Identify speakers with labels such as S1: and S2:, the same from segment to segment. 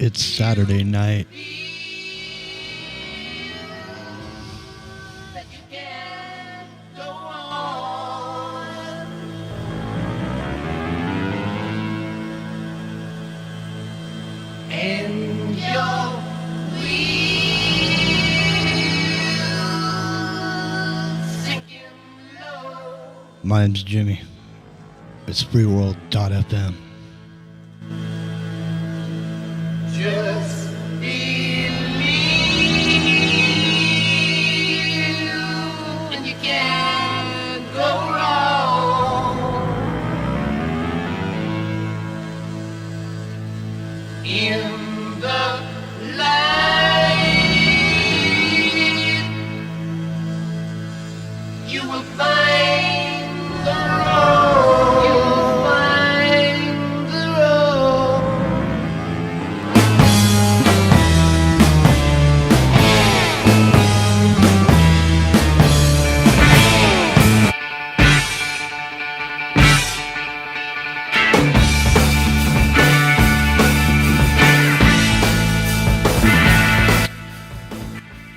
S1: It's Saturday night. My name's Jimmy. It's freeworld.fm.
S2: Just believe and you can't go wrong. In the light you will find the road. You will find the road.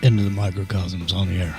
S1: Into the microcosms on the air.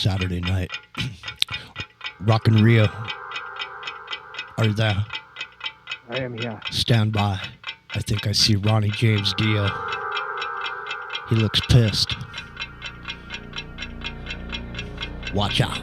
S1: Saturday night. Rock in Rio. Are you there?
S3: I am here.
S1: Stand by. I think I see Ronnie James Dio. He looks pissed. Watch out.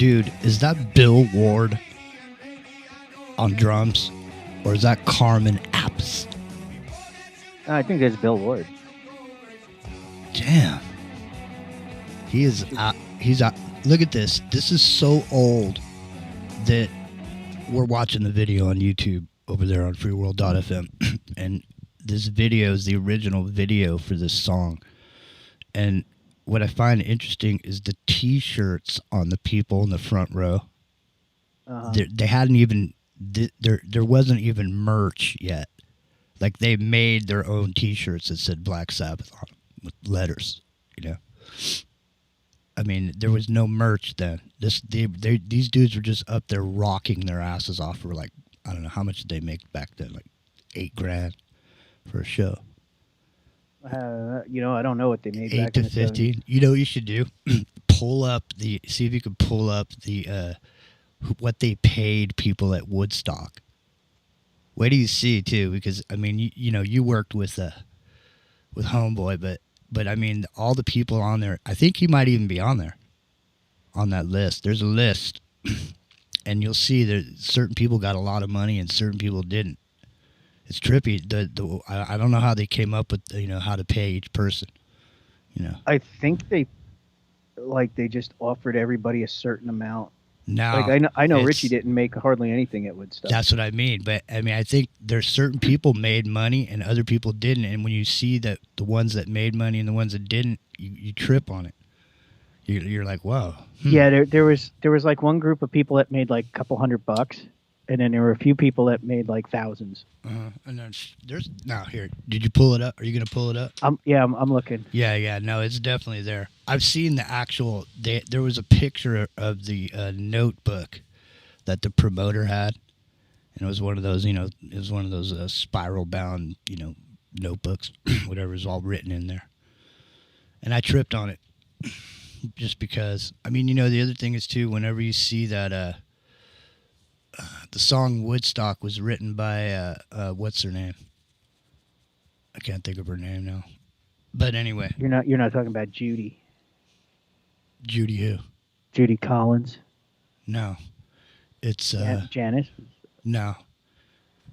S1: Dude, is that Bill Ward on drums? Or is that Carmen Apps?
S3: I think that's Bill Ward.
S1: Damn. He is out. He's out. Look at this. This is so old that we're watching the video on YouTube over there on freeworld.fm. And this video is the original video for this song. And what I find interesting is the T-shirts on the people in the front row. They hadn't even... There wasn't even merch yet. Like, they made their own T-shirts that said Black Sabbath on them with letters, you know. I mean, there was no merch then. These dudes were just up there rocking their asses off for, like, I don't know, how much did they make back then? Like $8,000 for a show.
S3: You know, I don't know what they made
S1: 8
S3: back
S1: to
S3: in the
S1: 15.
S3: 70s.
S1: You know what you should do? See if you can pull up the what they paid people at Woodstock. Wait till you see too, because I mean, you know, you worked with Homeboy, but I mean, all the people on there. I think he might even be on there, on that list. There's a list, and you'll see that certain people got a lot of money and certain people didn't. It's trippy. I don't know how they came up with, you know, how to pay each person. You know,
S3: I think they just offered everybody a certain amount.
S1: now
S3: Like I know Richie didn't make hardly anything at Woodstock.
S1: That's what I mean. But I mean, I think there's certain people made money and other people didn't. And when you see that the ones that made money and the ones that didn't, you trip on it. You're like, whoa.
S3: Yeah, there was like one group of people that made like a couple $100, and then there were a few people that made like thousands.
S1: And then there's now here. Did you pull it up? Are you gonna pull it up?
S3: I'm looking.
S1: Yeah. No, it's definitely there. I've seen the actual. There was a picture of the notebook that the promoter had, and it was one of those. You know, it was one of those spiral bound, you know, notebooks. Whatever is all written in there. And I tripped on it, just because. I mean, you know, the other thing is too. Whenever you see that. The song Woodstock was written by, what's her name? I can't think of her name now. But anyway.
S3: You're not talking about Judy.
S1: Judy who?
S3: Judy Collins.
S1: No. It's,
S3: Janice.
S1: No.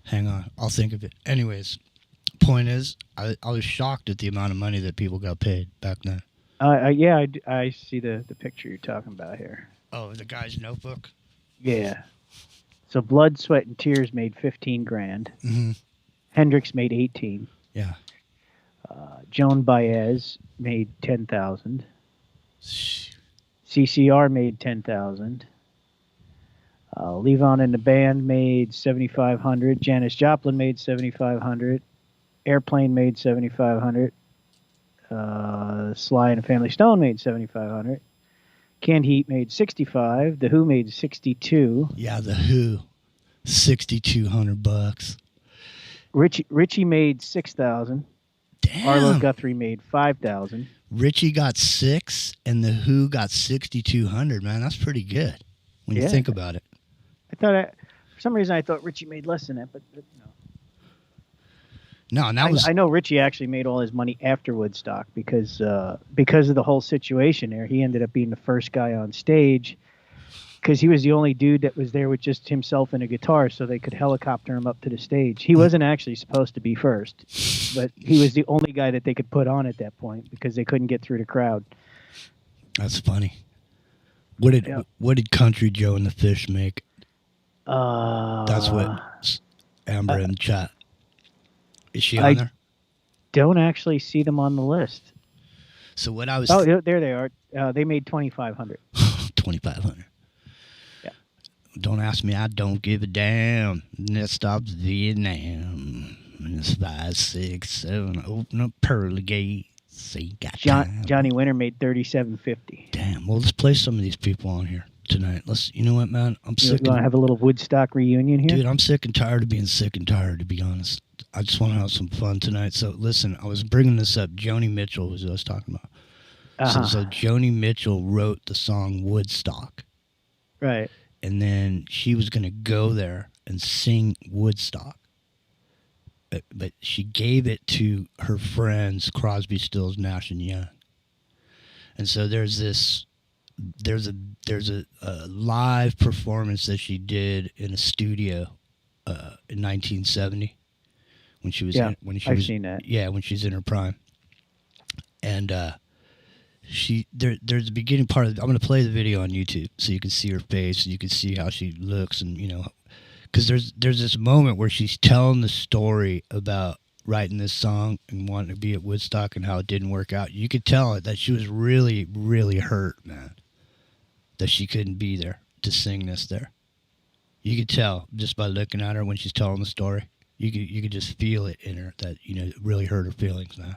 S1: Hang on. I'll think of it. Anyways, point is, I was shocked at the amount of money that people got paid back then.
S3: Yeah, I see the picture you're talking about here.
S1: Oh, the guy's notebook?
S3: Yeah. So Blood, Sweat, and Tears made $15,000.
S1: Mm-hmm.
S3: Hendrix made 18.
S1: Yeah.
S3: Joan Baez made 10,000. CCR made 10,000. Levon and the band made 7,500. Janis Joplin made 7,500. Airplane made 7,500. Sly and the Family Stone made 7,500. Canned Heat made 65. The Who made 62.
S1: Yeah, The Who, $6,200.
S3: Richie made 6,000.
S1: Damn.
S3: Arlo Guthrie made 5,000.
S1: Richie got 6, and The Who got 6,200. Man, that's pretty good when you think about it.
S3: For some reason I thought Richie made less than that, but no.
S1: No, and that was.
S3: I know Richie actually made all his money after Woodstock because of the whole situation there. He ended up being the first guy on stage because he was the only dude that was there with just himself and a guitar, so they could helicopter him up to the stage. He wasn't actually supposed to be first, but he was the only guy that they could put on at that point because they couldn't get through the crowd.
S1: That's funny. What did Country Joe and the Fish make? That's what Amber in the chat. Is she on there?
S3: Don't actually see them on the list.
S1: So what I was...
S3: Oh, there they are. They made 2,500.
S1: 2,500.
S3: Yeah.
S1: Don't ask me. I don't give a damn. That stops Vietnam. And it's 5, 6, 7. Open up pearly gates. Ain't got time.
S3: Johnny Winter made 3,750.
S1: Damn. Well, let's play some of these people on here tonight. You know what, man? I'm sick.
S3: You want to have a little Woodstock reunion here?
S1: Dude, I'm sick and tired of being sick and tired, to be honest. I just want to have some fun tonight. So, listen, I was bringing this up. Joni Mitchell was what I was talking about. So Joni Mitchell wrote the song Woodstock.
S3: Right.
S1: And then she was going to go there and sing Woodstock. But she gave it to her friends, Crosby, Stills, Nash, and Young. And so there's this there's a live performance that she did in a studio in 1970 when she was
S3: I've seen that.
S1: Yeah, when she's in her prime. And there's the beginning part of I'm going to play the video on YouTube so you can see her face and you can see how she looks, and because there's this moment where she's telling the story about writing this song and wanting to be at Woodstock and how it didn't work out. You could tell that she was really, really hurt, man, that she couldn't be there to sing this there. You could tell just by looking at her when she's telling the story. You could just feel it in her that it really hurt her feelings, man.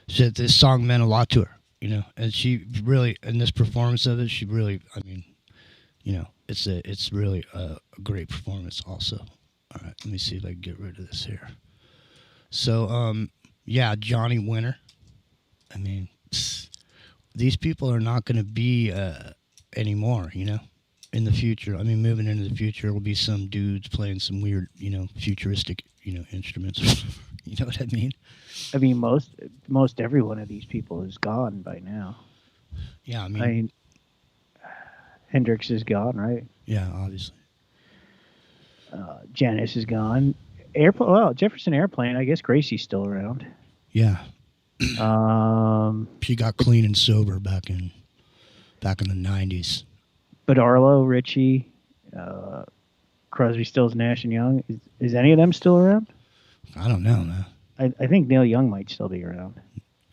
S1: She said this song meant a lot to her, and she really, in this performance of it, she really, I mean, it's really a great performance also. All right, let me see if I can get rid of this here. So, yeah, Johnny Winter. I mean, these people are not going to be anymore, in the future. I mean, moving into the future, will be some dudes playing some weird, futuristic, instruments. You know what I mean?
S3: I mean, most every one of these people is gone by now.
S1: Yeah, I mean
S3: Hendrix is gone, right?
S1: Yeah, obviously.
S3: Janis is gone. Jefferson Airplane. I guess Gracie's still around.
S1: Yeah. She got clean and sober back in the 90s.
S3: But Arlo, Ritchie, Crosby, Stills, Nash and Young. Is any of them still around?
S1: I don't know, man.
S3: I think Neil Young might still be around.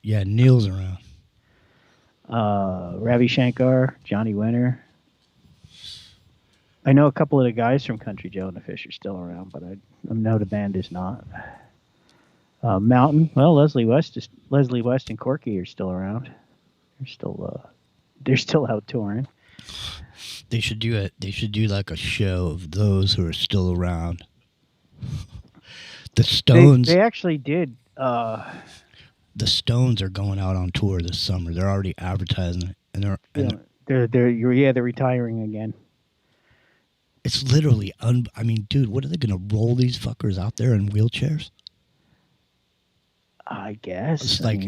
S1: Yeah, Neil's around.
S3: Ravi Shankar, Johnny Winter. I know a couple of the guys from Country Joe and the Fish are still around, but I know the band is not. Mountain, well, Leslie West and Corky are still around. They're still out touring.
S1: They should do like a show of those who are still around. The Stones.
S3: They actually did.
S1: The Stones are going out on tour this summer. They're already advertising it,
S3: they're retiring again.
S1: It's literally I mean, dude, what are they gonna roll these fuckers out there in wheelchairs?
S3: I guess.
S1: It's like,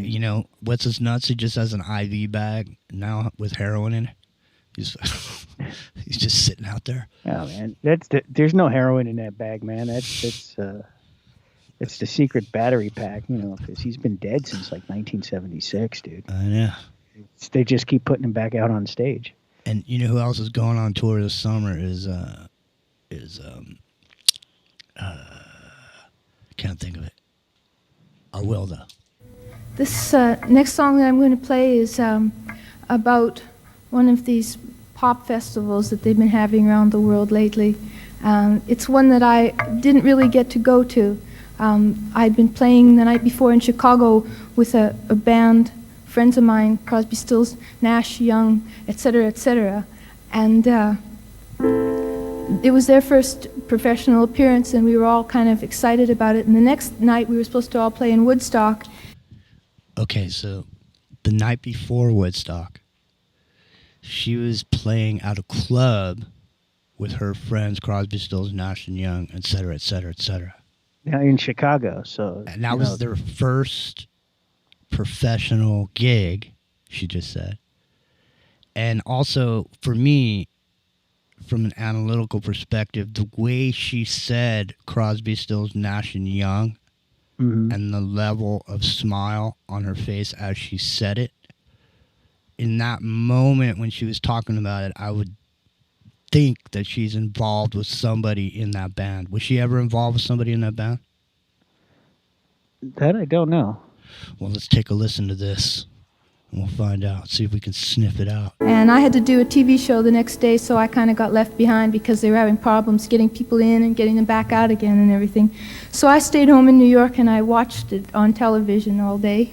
S1: what's his nuts? He just has an IV bag now with heroin in it. He's just sitting out there.
S3: Oh man, there's no heroin in that bag, man. It's the secret battery pack, because he's been dead since like 1976, dude.
S1: I know.
S3: They just keep putting him back out on stage.
S1: And you know who else is going on tour this summer is can't think of it. I will though.
S4: This next song that I'm going to play is about one of these pop festivals that they've been having around the world lately. It's one that I didn't really get to go to. I'd been playing the night before in Chicago with a band, friends of mine, Crosby, Stills, Nash, Young, etc., and it was their first professional appearance, and we were all kind of excited about it. And the next night, we were supposed to all play in Woodstock.
S1: Okay, so the night before Woodstock, she was playing at a club with her friends, Crosby, Stills, Nash and Young, etc., etc., etc.
S3: Now in Chicago, so
S1: and that was their first professional gig, she just said. And also, for me, from an analytical perspective, the way she said Crosby, Stills, Nash and Young, and the level of smile on her face as she said it, in that moment when she was talking about it, I would think that she's involved with somebody in that band. Was she ever involved with somebody in that band?
S3: That I don't know.
S1: Well, let's take a listen to this, and we'll find out. See if we can sniff it out.
S4: And I had to do a TV show the next day, so I kind of got left behind because they were having problems getting people in and getting them back out again and everything. So I stayed home in New York, and I watched it on television all day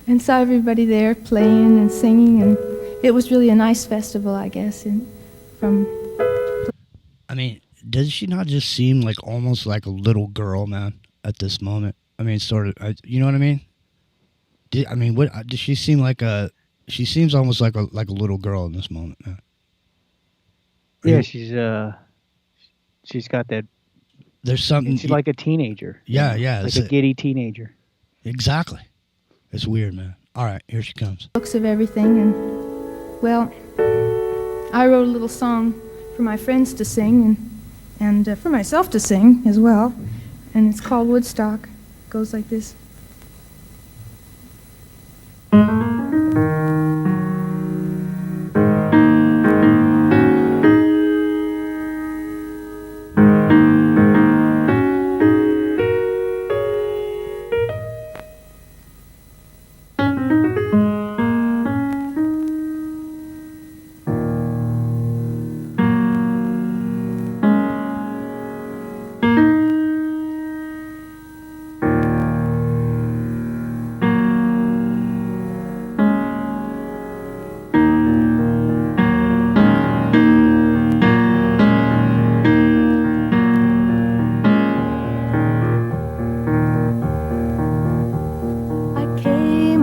S4: and saw everybody there playing and singing, and it was really a nice festival, I guess.
S1: I mean, does she not just seem like almost like a little girl, man, at this moment? I mean, sort of, you know what I mean? What does she seem like she seems almost like a little girl in this moment, man.
S3: Yeah, she's got that.
S1: There's something.
S3: She's like a teenager.
S1: Yeah, yeah.
S3: Like a giddy teenager.
S1: Exactly. It's weird, man. All right, here she comes.
S4: Looks of everything, and Well, I wrote a little song for my friends to sing and for myself to sing as well, and it's called Woodstock. It goes like this.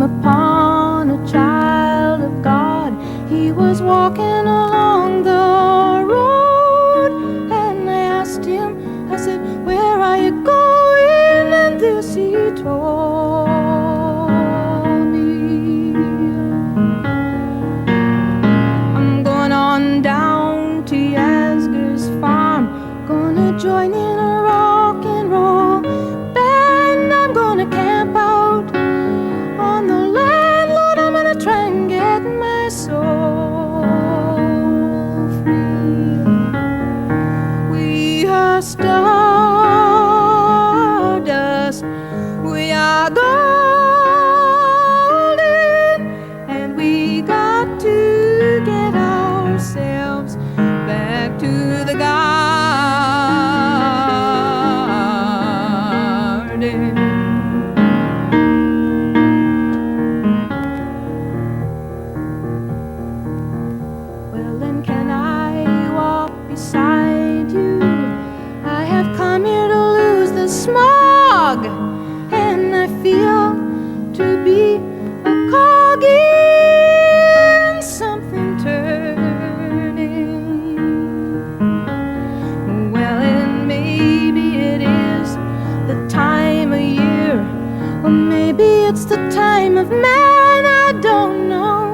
S4: Upon a child of God, he was walking along the road, and I asked him, I said, where are you going? And this he told me, I'm going on down to Yasgur's farm, gonna join in a rock and roll band, I'm gonna camp out on the land, Lord, I'm gonna try and get my soul free. We are stardust, we are golden, and we got to get ourselves back to the garden. Beside you, I have come here to lose the smog, and I feel to be a cog in something turning. Well, and maybe it is the time of year, or maybe it's the time of man, I don't know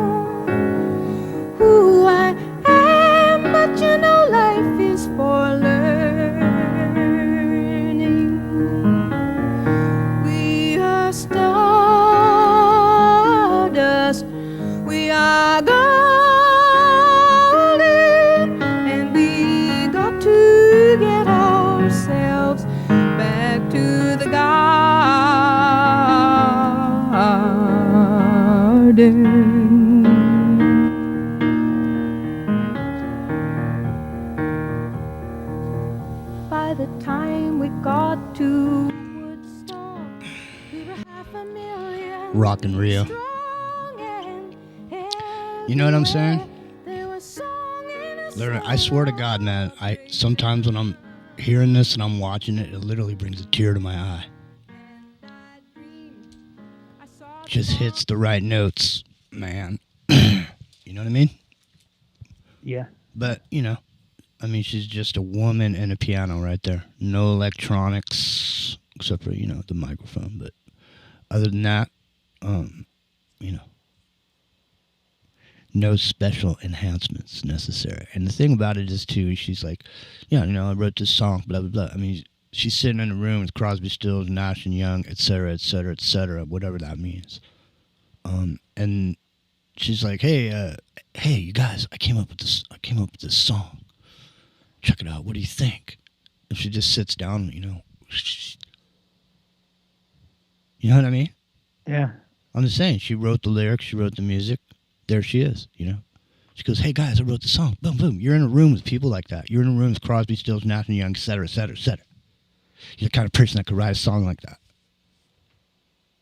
S4: who I am, but you know life is for learning. We are stardust, we are golden, and we got to get ourselves back to the garden. By the time we got to Woodstock, we were 500,000
S1: Rock and Rio.
S4: strong, and
S1: You know what I'm saying?
S4: there was song in a
S1: Literally, I swear to God, man, I sometimes when I'm hearing this and I'm watching it, it literally brings a tear to my eye. Just hits the right notes, man. You know what I mean?
S3: Yeah.
S1: But, you know, I mean, she's just a woman and a piano right there. No electronics, except for, you know, the microphone. But other than that, you know, no special enhancements necessary. And the thing about it is, too, she's like, yeah, you know, I wrote this song, blah, blah, blah. I mean, she's sitting in a room with Crosby, Stills, Nash and Young, et cetera, et cetera, et cetera, whatever that means. And she's like, hey, you guys, I came up with this song. Check it out. What do you think? And she just sits down, you know. You know what I mean?
S3: Yeah.
S1: I'm just saying, she wrote the lyrics, she wrote the music. There she is, you know. She goes, hey, guys, I wrote the song. Boom, boom. You're in a room with people like that. You're in a room with Crosby, Stills, Nash and Young, et cetera, et cetera, et cetera. You're the kind of person that could write a song like that.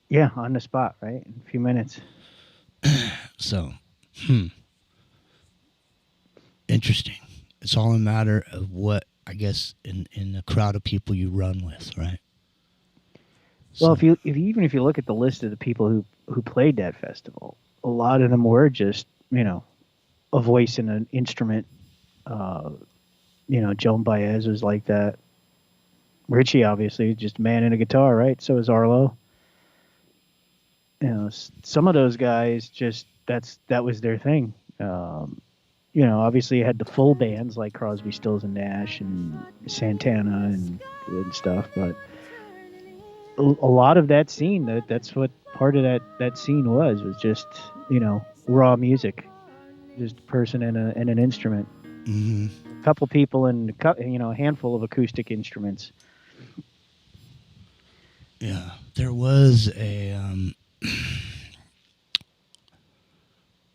S3: Yeah, on the spot, right? In a few minutes.
S1: So, interesting. It's all a matter of what, I guess, in the crowd of people you run with, right?
S3: Well,
S1: So,
S3: if you look at the list of the people who played that festival, a lot of them were just, you know, a voice and an instrument. You know, Joan Baez was like that. Richie, obviously, just a man and a guitar, right? So is Arlo. You know, some of those guys just that was their thing. Obviously you had the full bands like Crosby, Stills and Nash and Santana and stuff, but a lot of that scene, that's what part of that scene was just, raw music, just a person and an instrument,
S1: Hmm.
S3: a couple people and a handful of acoustic instruments.
S1: Yeah, there was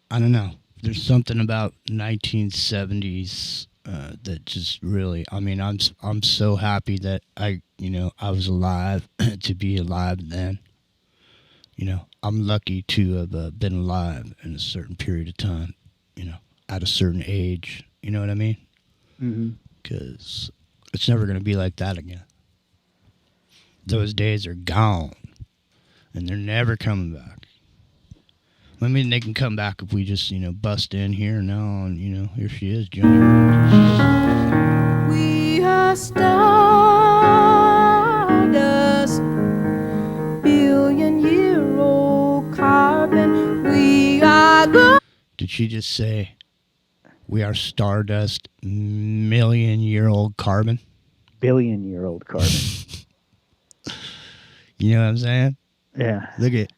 S1: I don't know. There's something about 1970s that just really. I mean, I'm so happy that I was alive to be alive then. I'm lucky to have been alive in a certain period of time. At a certain age. You know what I mean?
S3: Hmm.
S1: Because it's never going to be like that again. Those days are gone, and they're never coming back. I mean, they can come back if we just, bust in here now, and, here she is, Joni.
S4: We are stardust, billion-year-old carbon. We are good.
S1: Did she just say, we are stardust, million-year-old carbon?
S3: Billion-year-old carbon.
S1: You know what I'm saying?
S3: Yeah.
S1: Look at,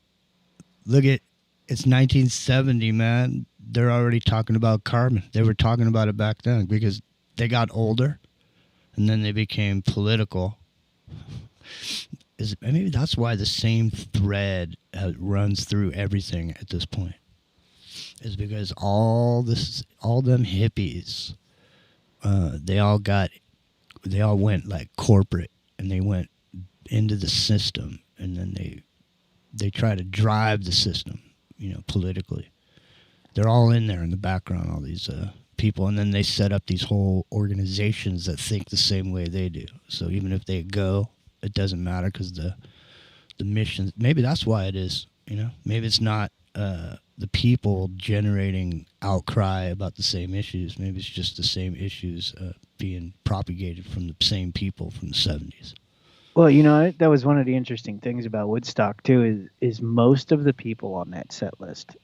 S1: it's 1970, man. They're already talking about carbon. They were talking about it back then because they got older, and then they became political. Maybe that's why the same thread runs through everything at this point. Is because all them hippies, they all went like corporate, and they went into the system, and then they try to drive the system, politically. They're all in there in the background, all these people, and then they set up these whole organizations that think the same way they do. So even if they go, it doesn't matter because the mission. Maybe that's why it is. Maybe it's not the people generating outcry about the same issues. Maybe it's just the same issues being propagated from the same people from the 70s.
S3: Well, that was one of the interesting things about Woodstock too. Is most of the people on that set list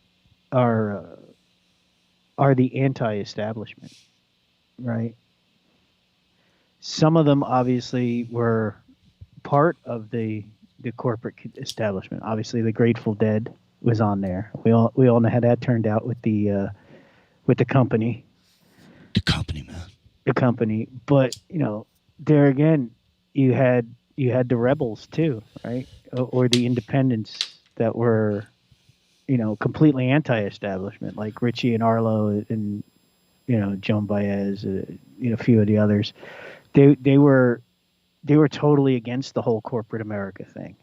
S3: are the anti-establishment, right? Some of them obviously were part of the corporate establishment. Obviously, the Grateful Dead was on there. We all know how that turned out with the company.
S1: The company, man.
S3: The company, but there again, you had the rebels too, right? Or the independents that were, completely anti-establishment, like Richie and Arlo and Joan Baez, a few of the others. They were totally against the whole corporate America thing,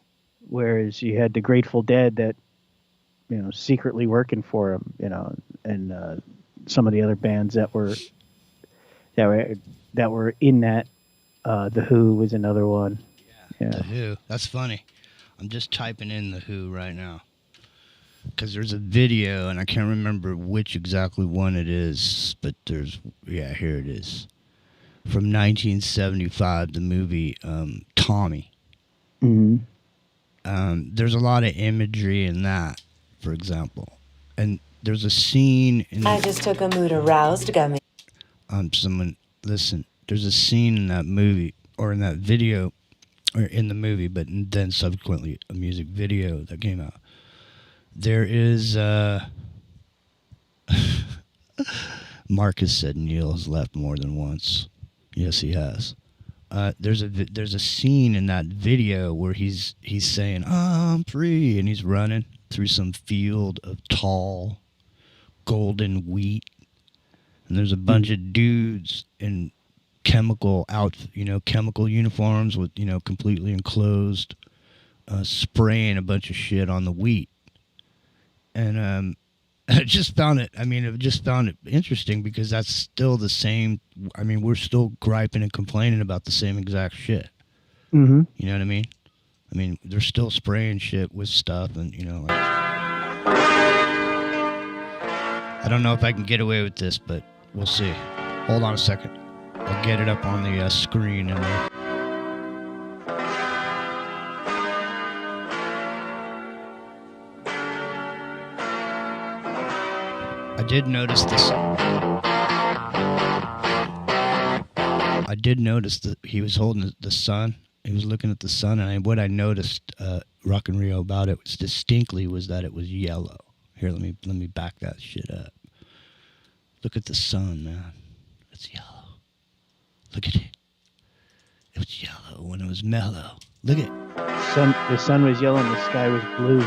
S3: whereas you had the Grateful Dead that secretly working for them, and some of the other bands that were in that. The Who was another one.
S1: Yeah, The Who. That's funny. I'm just typing in The Who right now because there's a video, and I can't remember which exactly one it is, but here it is. From 1975, the movie Tommy.
S3: Mm-hmm.
S1: There's a lot of imagery in that, for example. And there's a scene in...
S5: I just took a mood-aroused gummy.
S1: Listen, there's a scene in that movie, or in that video, or in the movie, but then subsequently a music video that came out. There is... Marcus said Neil has left more than once. Yes, he has. There's a scene in that video where he's saying, I'm free, and he's running through some field of tall golden wheat, and there's a bunch of dudes in chemical uniforms with completely enclosed, spraying a bunch of shit on the wheat, and I just found it interesting because that's still the same. I mean, we're still griping and complaining about the same exact shit.
S3: Mm-hmm.
S1: You know what I mean? I mean, they're still spraying shit with stuff, and I don't know if I can get away with this, but we'll see. Hold on a second. I'll get it up on the screen and. I did notice this. I did notice that he was holding the sun. He was looking at the sun, and what I noticed, Rock and Rio, about it was distinctly was that it was yellow. Here, let me back that shit up. Look at the sun, man. It's yellow. Look at it. It was yellow when it was mellow. Look at it.
S3: The sun was yellow and the sky was blue.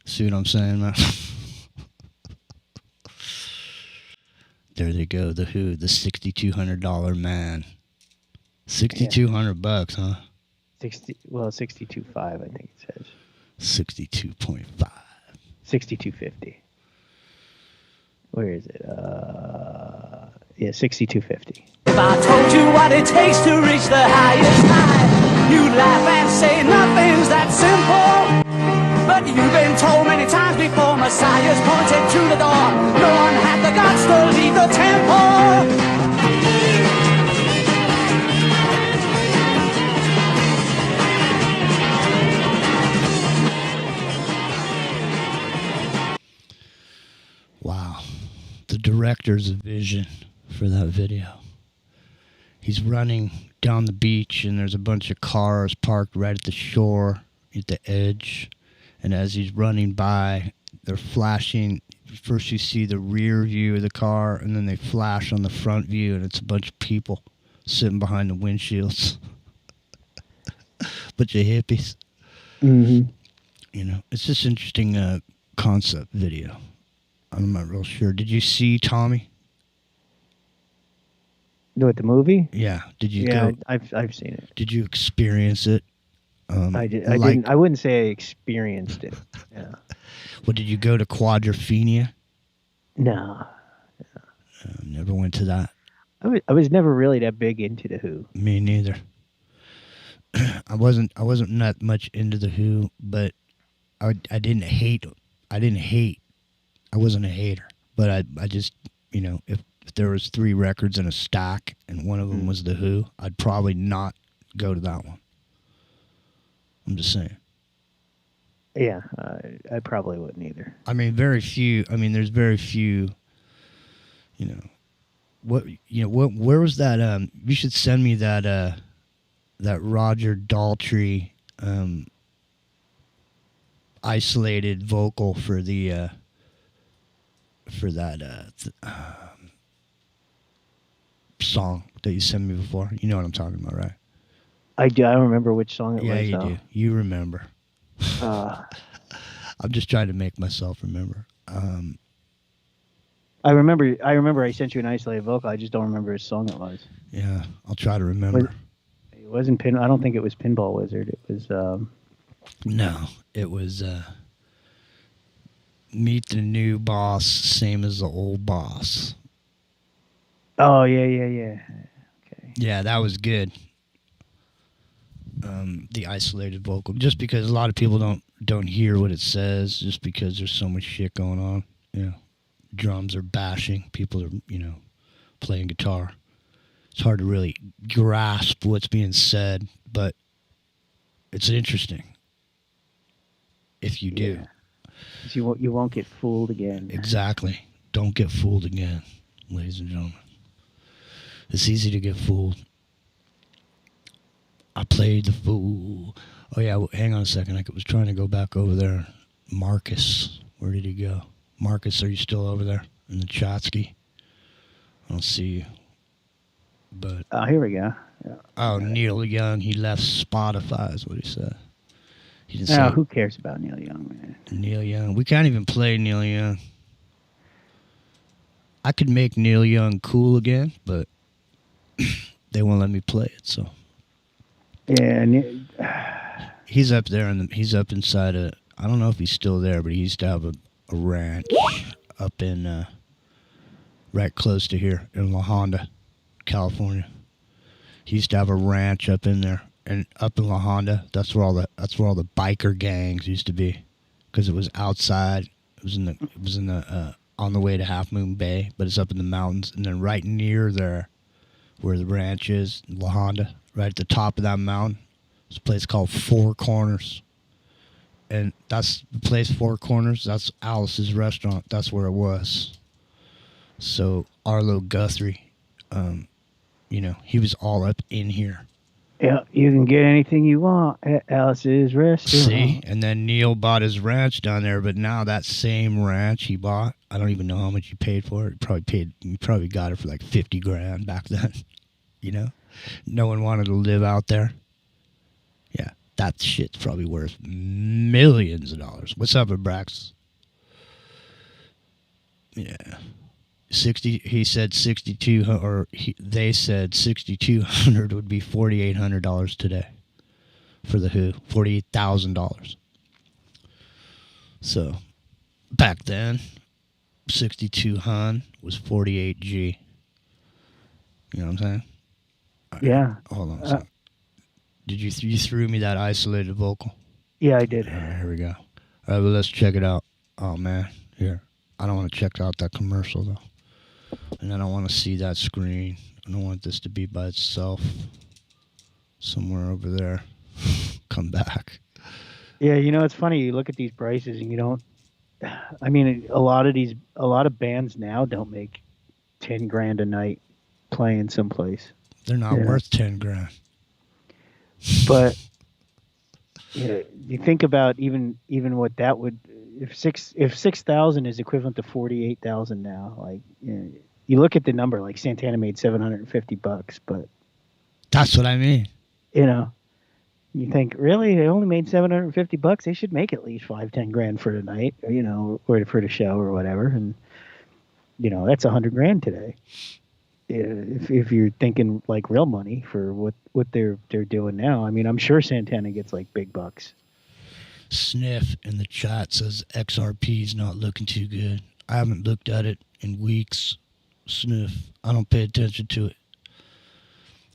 S1: See what I'm saying, man? There they go. The Who, the $6,200 man. $6,200, huh?
S3: 62.5, I think it says.
S1: 62.5.
S3: 62.50. Where is it? Yeah, 62.50.
S6: If I told you what it takes to reach the highest high, you'd laugh and say nothing's that simple. But you've been told many times before, Messiah's pointed to the door. No one had the guts to leave the temple.
S1: Wow. The director's vision for that video. He's running down the beach, and there's a bunch of cars parked right at the shore, at the edge. And as he's running by, they're flashing. First you see the rear view of the car, and then they flash on the front view, and it's a bunch of people sitting behind the windshields. Bunch of hippies.
S3: Mm-hmm.
S1: You know, it's just interesting concept video. I'm not real sure. Did you see Tommy?
S3: What, the movie?
S1: Yeah. Did you
S3: Yeah,
S1: go?
S3: I've seen it.
S1: Did you experience it?
S3: I didn't. I wouldn't say I experienced it. Yeah.
S1: Well, did you go to Quadrophenia?
S3: No.
S1: Never went to that.
S3: I was never really that big into the Who.
S1: Me neither. I wasn't that much into the Who, but I didn't hate. I wasn't a hater, but I just, you know, if there was 3 records in a stack and one of them was the Who, I'd probably not go to that one. I'm just saying.
S3: Yeah, I probably wouldn't either.
S1: I mean, there's very few, you know, where was that, you should send me that Roger Daltrey, isolated vocal for the, for that, song that you sent me before. You know what I'm talking about, right?
S3: I do. I don't remember which song it
S1: Yeah,
S3: was.
S1: you do. You remember. I'm just trying to make myself remember.
S3: I remember I sent you an isolated vocal. I just don't remember which song it was.
S1: Yeah, I'll try to remember.
S3: It wasn't I don't think it was Pinball Wizard. It was.
S1: No, it was Meet the New Boss, Same as the Old Boss.
S3: Oh yeah. Okay.
S1: Yeah, that was good. The isolated vocal, just because a lot of people don't hear what it says, just because there's so much shit going on. You know, drums are bashing, people are, you know, playing guitar. It's hard to really grasp what's being said, but it's interesting if you do.
S3: Yeah. You won't get fooled again.
S1: Exactly. Don't get fooled again, ladies and gentlemen. It's easy to get fooled. I played the fool. Oh, yeah, hang on a second. I was trying to go back over there. Marcus, where did he go? Marcus, are you still over there in the Chotsky? I don't see you. But
S3: Oh, here we go. Yeah.
S1: oh, Neil Young, he left Spotify is what he said. He didn't
S3: No,
S1: say
S3: who cares about Neil Young, man?
S1: Neil Young. We can't even play Neil Young. I could make Neil Young cool again, but they won't let me play it. So
S3: Yeah,
S1: he's up there, he's up inside a. I don't know if he's still there, but he used to have a ranch up in right close to here in La Honda, California. He used to have a ranch up in there, and up in La Honda, that's where all the biker gangs used to be, because it was outside. It was in the on the way to Half Moon Bay, but it's up in the mountains, and then right near there, where the ranch is, La Honda, right at the top of that mountain, there's a place called Four Corners, and that's the place. Four Corners. That's Alice's restaurant. That's where it was. So Arlo Guthrie, he was all up in here.
S3: Yeah, you can get anything you want at Alice's restaurant.
S1: See, and then Neil bought his ranch down there, but now that same ranch he bought, I don't even know how much he paid for it. He probably got it for like $50,000 back then. No one wanted to live out there. Yeah, that shit's probably worth millions of dollars. What's up, Brax? Yeah. 60. He said 62, they said 6,200 would be $4,800 today for the Who. $48,000. So back then, 62 Hun was 48 G. You know what I'm saying? Right.
S3: Yeah.
S1: Hold on a second. Did you threw me that isolated vocal?
S3: Yeah, I did.
S1: All right, here we go. All right, well, let's check it out. Oh man, here. I don't want to check out that commercial though. And I don't want to see that screen. I don't want this to be by itself. Somewhere over there. Come back.
S3: Yeah, it's funny. You look at these prices and you don't. I mean, a lot of bands now don't make $10,000 a night playing someplace.
S1: They're not worth $10,000.
S3: But you think about even what that would. If 6,000 is equivalent to 48,000 now, like you look at the number, like Santana made $750, but
S1: that's what I mean.
S3: You think really they only made $750? They should make at least $5-10 for the night, or for the show or whatever, and that's $100,000 today. If you're thinking like real money for what they're doing now, I mean, I'm sure Santana gets like big bucks.
S1: Sniff in the chat says XRP's not looking too good. I haven't looked at it in weeks. Sniff. I don't pay attention to it.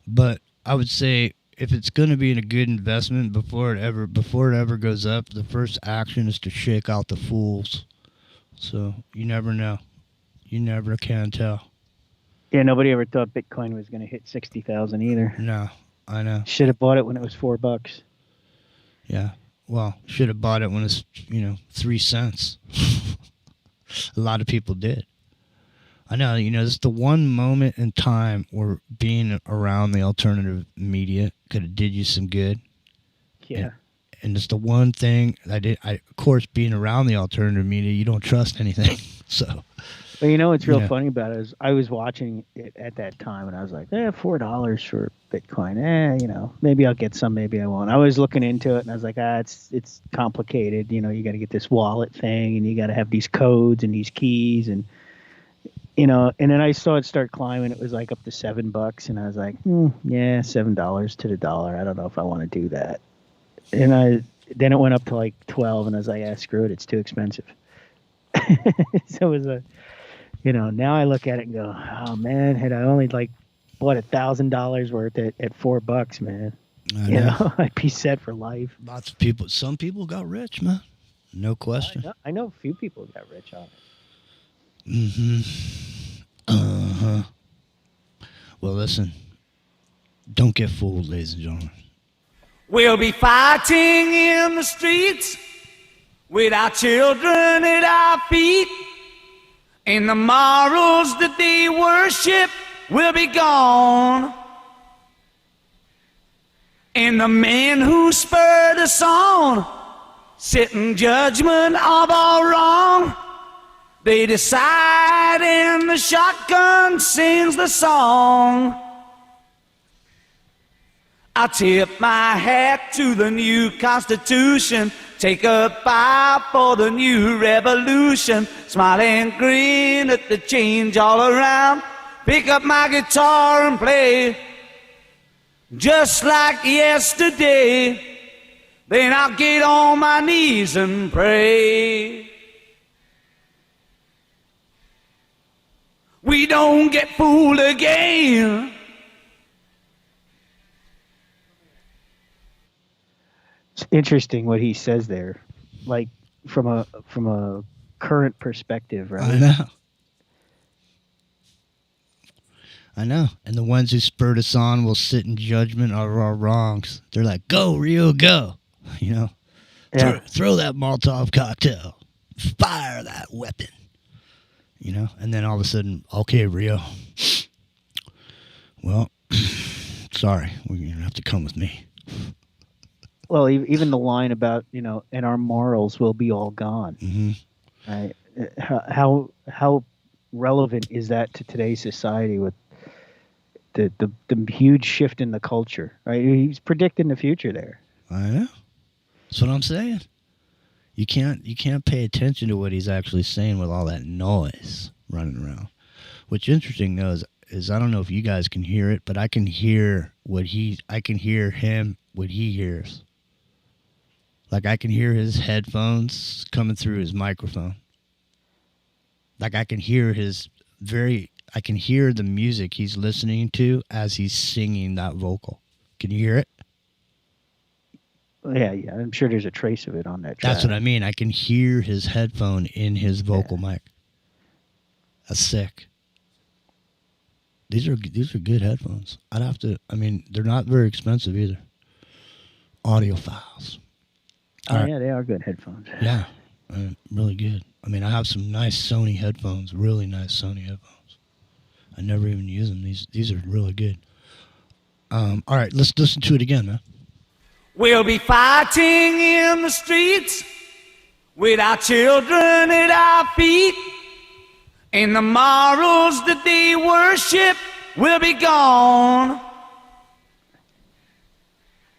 S1: But I would say if it's going to be in a good investment before it ever goes up, the first action is to shake out the fools. So you never know. You never can tell.
S3: Yeah, nobody ever thought Bitcoin was going to hit 60,000 either.
S1: No, I know.
S3: Should have bought it when it was $4.
S1: Yeah. Well, should have bought it when it's, 3 cents. A lot of people did. I know, this is the one moment in time where being around the alternative media could have did you some good.
S3: Yeah.
S1: And it's the one thing I did. Of course, being around the alternative media, you don't trust anything. So.
S3: But what's real funny about it is I was watching it at that time and I was like, $4 for Bitcoin. Maybe I'll get some, maybe I won't. I was looking into it and I was like, it's complicated. You got to get this wallet thing and you got to have these codes and these keys and and then I saw it start climbing. It was like up to $7 and I was like, yeah, $7 to the dollar. I don't know if I want to do that. And then it went up to like 12 and I was like, screw it. It's too expensive. So it was now I look at it and go, oh man, had I only like bought $1,000 worth at $4, man, I'd be set for life.
S1: Lots of people, some people got rich, man. No question.
S3: I know a few people got rich on it.
S1: Well, listen, don't get fooled, ladies and gentlemen.
S6: We'll be fighting in the streets with our children at our feet. And the morals that they worship will be gone. And the men who spurred us on sit in judgment of all wrong. They decide and the shotgun sings the song. I tip my hat to the new Constitution. Take a bow for the new revolution. Smile and grin at the change all around. Pick up my guitar and play just like yesterday. Then I'll get on my knees and pray. We don't get fooled again.
S3: It's interesting what he says there, like from a current perspective, right?
S1: I know. And the ones who spurred us on will sit in judgment of our wrongs. They're like, go, Rio, go. You know?
S3: Yeah.
S1: Throw that Molotov cocktail. Fire that weapon. You know? And then all of a sudden, okay, Rio. Well, sorry. You're going to have to come with me.
S3: Well, even the line about, and our morals will be all gone.
S1: Mm-hmm.
S3: Right? How relevant is that to today's society with the huge shift in the culture? Right? He's predicting the future there.
S1: I know. That's what I'm saying. You can't pay attention to what he's actually saying with all that noise running around. What's interesting though is I don't know if you guys can hear it, but I can hear what he hears. Like I can hear his headphones coming through his microphone. Like I can hear I can hear the music he's listening to as he's singing that vocal. Can you hear it?
S3: Yeah. I'm sure there's a trace of it on that track.
S1: That's what I mean. I can hear his headphone in his vocal mic. That's sick. These are good headphones. They're not very expensive either. Audiophiles.
S3: Yeah, they are good headphones.
S1: Yeah, really good. I have some nice Sony headphones, really nice Sony headphones. I never even use them. These are really good. All right, let's listen to it again, man.
S6: We'll be fighting in the streets with our children at our feet, and the morals that they worship will be gone.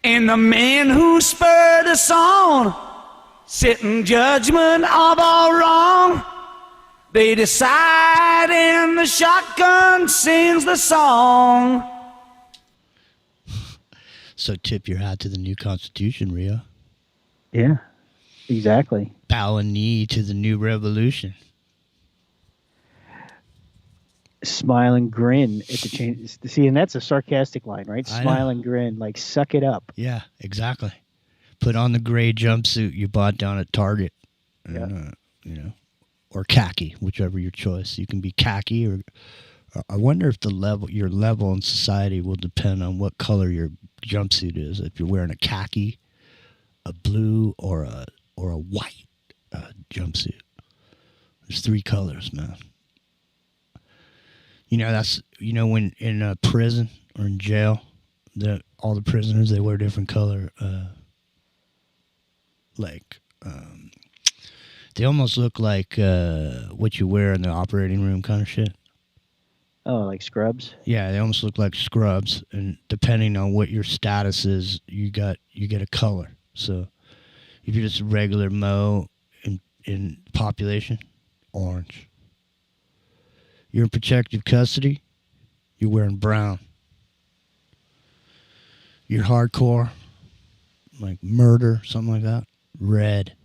S6: And the men who spurred us on sit in judgment of our wrong. They decide and the shotgun sings the song.
S1: So tip your hat to the new Constitution, Rio.
S3: Yeah, exactly.
S1: Bow a knee to the new revolution.
S3: Smile and grin at the change. See, and that's a sarcastic line, right? Smile and grin, like suck it up.
S1: Yeah, exactly. Put on the gray jumpsuit you bought down at Target. And, or khaki, whichever your choice. You can be khaki, or I wonder if your level in society will depend on what color your jumpsuit is. If you're wearing a khaki, a blue, or a white jumpsuit. There's 3 colors, man. When in a prison or in jail, all the prisoners, they wear different color. They almost look like what you wear in the operating room kind of shit.
S3: Oh, like scrubs?
S1: Yeah, they almost look like scrubs, and depending on what your status is, you get a color. So if you're just a regular Mo in population, orange. You're in protective custody, you're wearing brown. You're hardcore, like murder, something like that, red.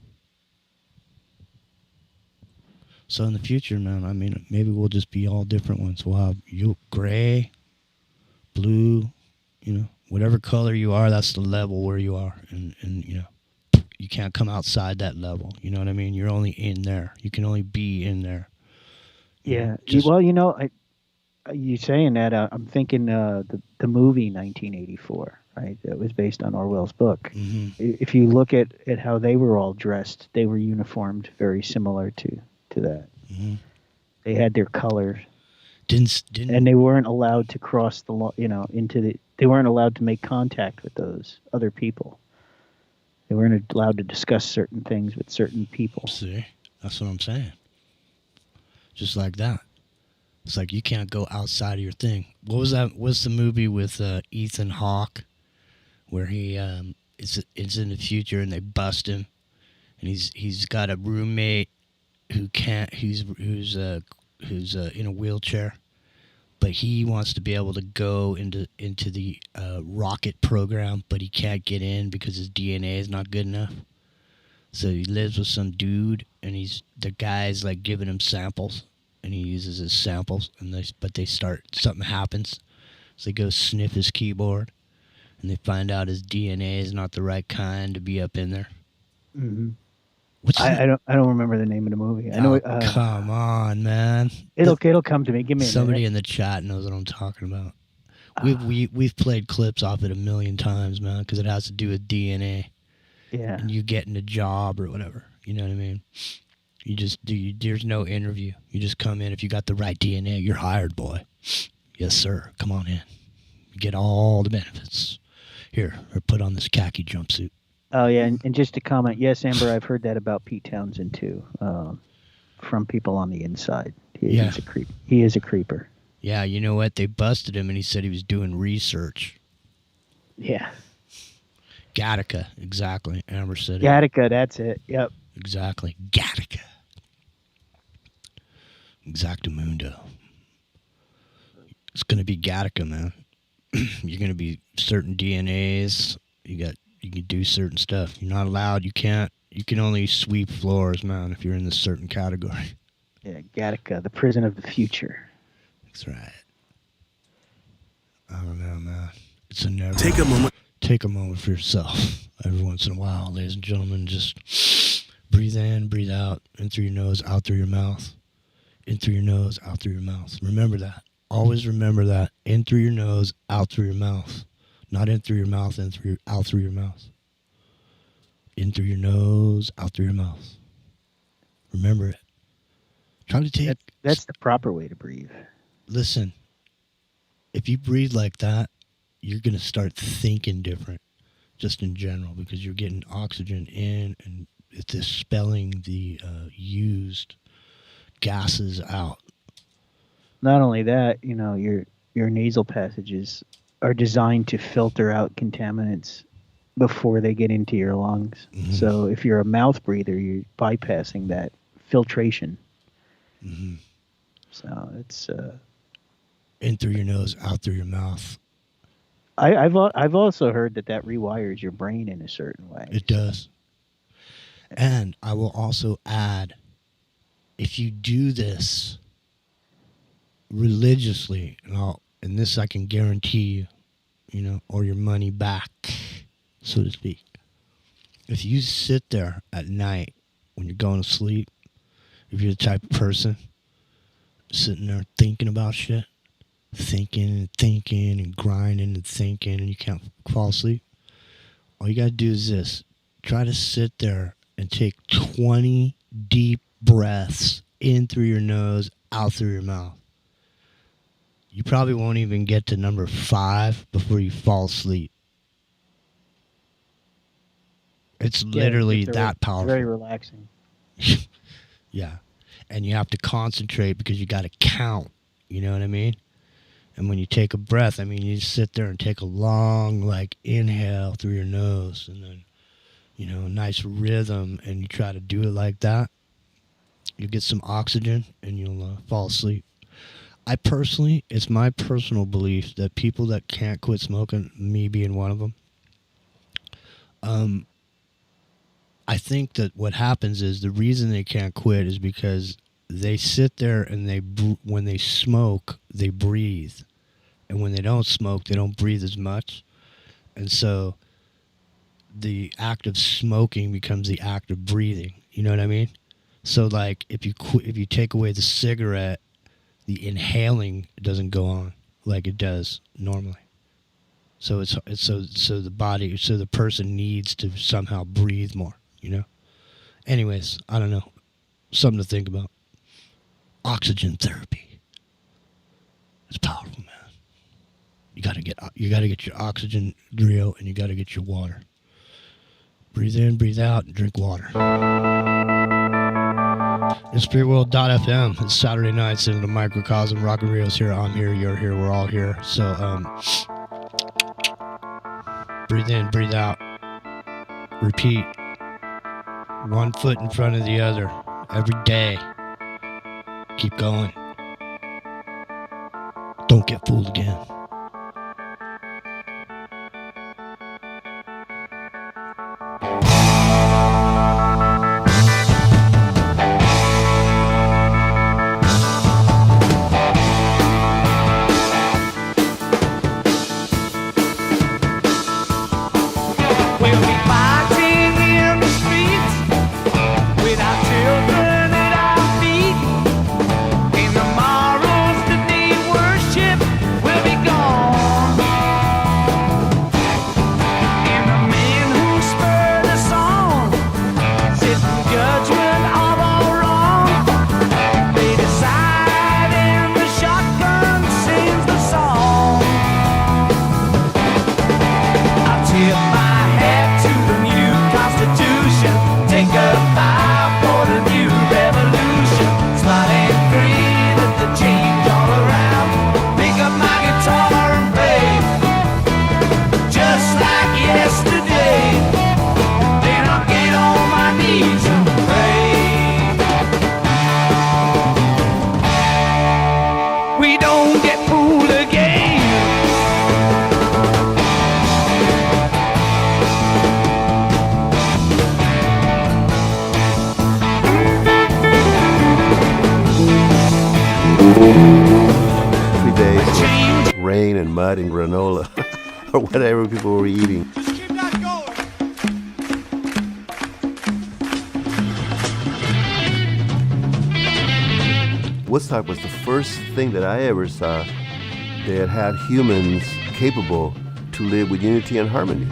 S1: So in the future, man, maybe we'll just be all different ones. We'll have you gray, blue, whatever color you are, that's the level where you are. And you can't come outside that level. You know what I mean? You're only in there. You can only be in there.
S3: Yeah. You saying that, I'm thinking the movie 1984, right? That was based on Orwell's book.
S1: Mm-hmm.
S3: If you look at how they were all dressed, they were uniformed very similar to that.
S1: Mm-hmm.
S3: They had their colors.
S1: Didn't
S3: and they weren't allowed to cross the law, they weren't allowed to make contact with those other people. They weren't allowed to discuss certain things with certain people.
S1: See, that's what I'm saying. Just like that. It's like you can't go outside of your thing. What was that? What's the movie with Ethan Hawke where he it's in the future and they bust him, and he's got a roommate who can't who's in a wheelchair, but he wants to be able to go into the rocket program, but he can't get in because his DNA is not good enough. So he lives with some dude, and the guy's like giving him samples, and he uses his samples, and something happens, so they go sniff his keyboard, and they find out his DNA is not the right kind to be up in there.
S3: Mm-hmm. I don't remember the name of the movie. I know.
S1: Come on, man.
S3: It'll come to me. Give me
S1: somebody in the chat knows what I'm talking about. We've played clips off it a million times, man, because it has to do with DNA.
S3: Yeah.
S1: And you getting a job or whatever. You know what I mean? You just do. There's no interview. You just come in. If you got the right DNA, you're hired, boy. Yes, sir. Come on in. You get all the benefits. Here, or put on this khaki jumpsuit.
S3: Oh yeah, and just to comment, yes, Amber, I've heard that about Pete Townsend too, from people on the inside. He's a creep. He is a creeper.
S1: Yeah, you know what? They busted him, and he said he was doing research.
S3: Yeah.
S1: Gattaca, exactly. Amber said it.
S3: Gattaca, that's it. Yep.
S1: Exactly. Gattaca. Exactamundo. It's gonna be Gattaca, man. You're gonna be certain DNAs. You can do certain stuff. You're not allowed. You can't. You can only sweep floors, man, if you're in this certain category.
S3: Yeah, Gattaca, the prison of the future.
S1: That's right. I don't know, man. It's a never. Take a moment for yourself. Every once in a while, ladies and gentlemen, just breathe in, breathe out, in through your nose, out through your mouth. In through your nose, out through your mouth. Remember that. Always remember that. In through your nose, out through your mouth. Not in through your mouth, out through your mouth. In through your nose, out through your mouth. Remember it. Try to take...
S3: That's the proper way to breathe.
S1: Listen, if you breathe like that, you're going to start thinking different, just in general, because you're getting oxygen in and it's expelling the used gases out.
S3: Not only that, your nasal passages are designed to filter out contaminants before they get into your lungs. Mm-hmm. So if you're a mouth breather, you're bypassing that filtration.
S1: Mm-hmm.
S3: So it's
S1: in through your nose, out through your mouth.
S3: I've also heard that rewires your brain in a certain way.
S1: It does. And I will also add, if you do this religiously, and this I can guarantee you, or your money back, so to speak. If you sit there at night when you're going to sleep, if you're the type of person sitting there thinking about shit, thinking and grinding and thinking, and you can't fall asleep, all you got to do is this. Try to sit there and take 20 deep breaths in through your nose, out through your mouth. You probably won't even get to number 5 before you fall asleep. It's literally that powerful.
S3: Very relaxing.
S1: Yeah. And you have to concentrate because you got to count. You know what I mean? And when you take a breath, you sit there and take a long, inhale through your nose and then, a nice rhythm, and you try to do it like that. You get some oxygen and you'll fall asleep. It's my personal belief that people that can't quit smoking, me being one of them, I think that what happens is the reason they can't quit is because they sit there and when they smoke, they breathe. And when they don't smoke, they don't breathe as much. And so the act of smoking becomes the act of breathing. You know what I mean? So if you take away the cigarette, the inhaling doesn't go on like it does normally. So it's the person needs to somehow breathe more, Anyways, I don't know. Something to think about. Oxygen therapy. It's powerful, man. You gotta get your oxygen drill, and you gotta get your water. Breathe in, breathe out, and drink water. It's spiritworld.fm. It's Saturday nights in the microcosm. Rock and Rio's here. I'm here. You're here. We're all here. So, breathe Breathe in, breathe out. Repeat. One foot in front of the other every day. Keep going. Don't get fooled again.
S6: We'll be fighting in the streets with our children at our feet. And tomorrow's the day worship will be gone. And the men who spurred us on sit in judgment of all wrong. They decide and the shotgun sings the song. I'll tip my hat to the new Constitution. Take a bow for the new revolution. Slide and grin at the change all around. Pick up my guitar and play, just like yesterday. Then I'll get on my knees and pray. We don't get fooled again.
S7: Every day, rain and mud and granola, or whatever people were eating. Woodstock was the first thing that I ever saw that had humans capable to live with unity and harmony.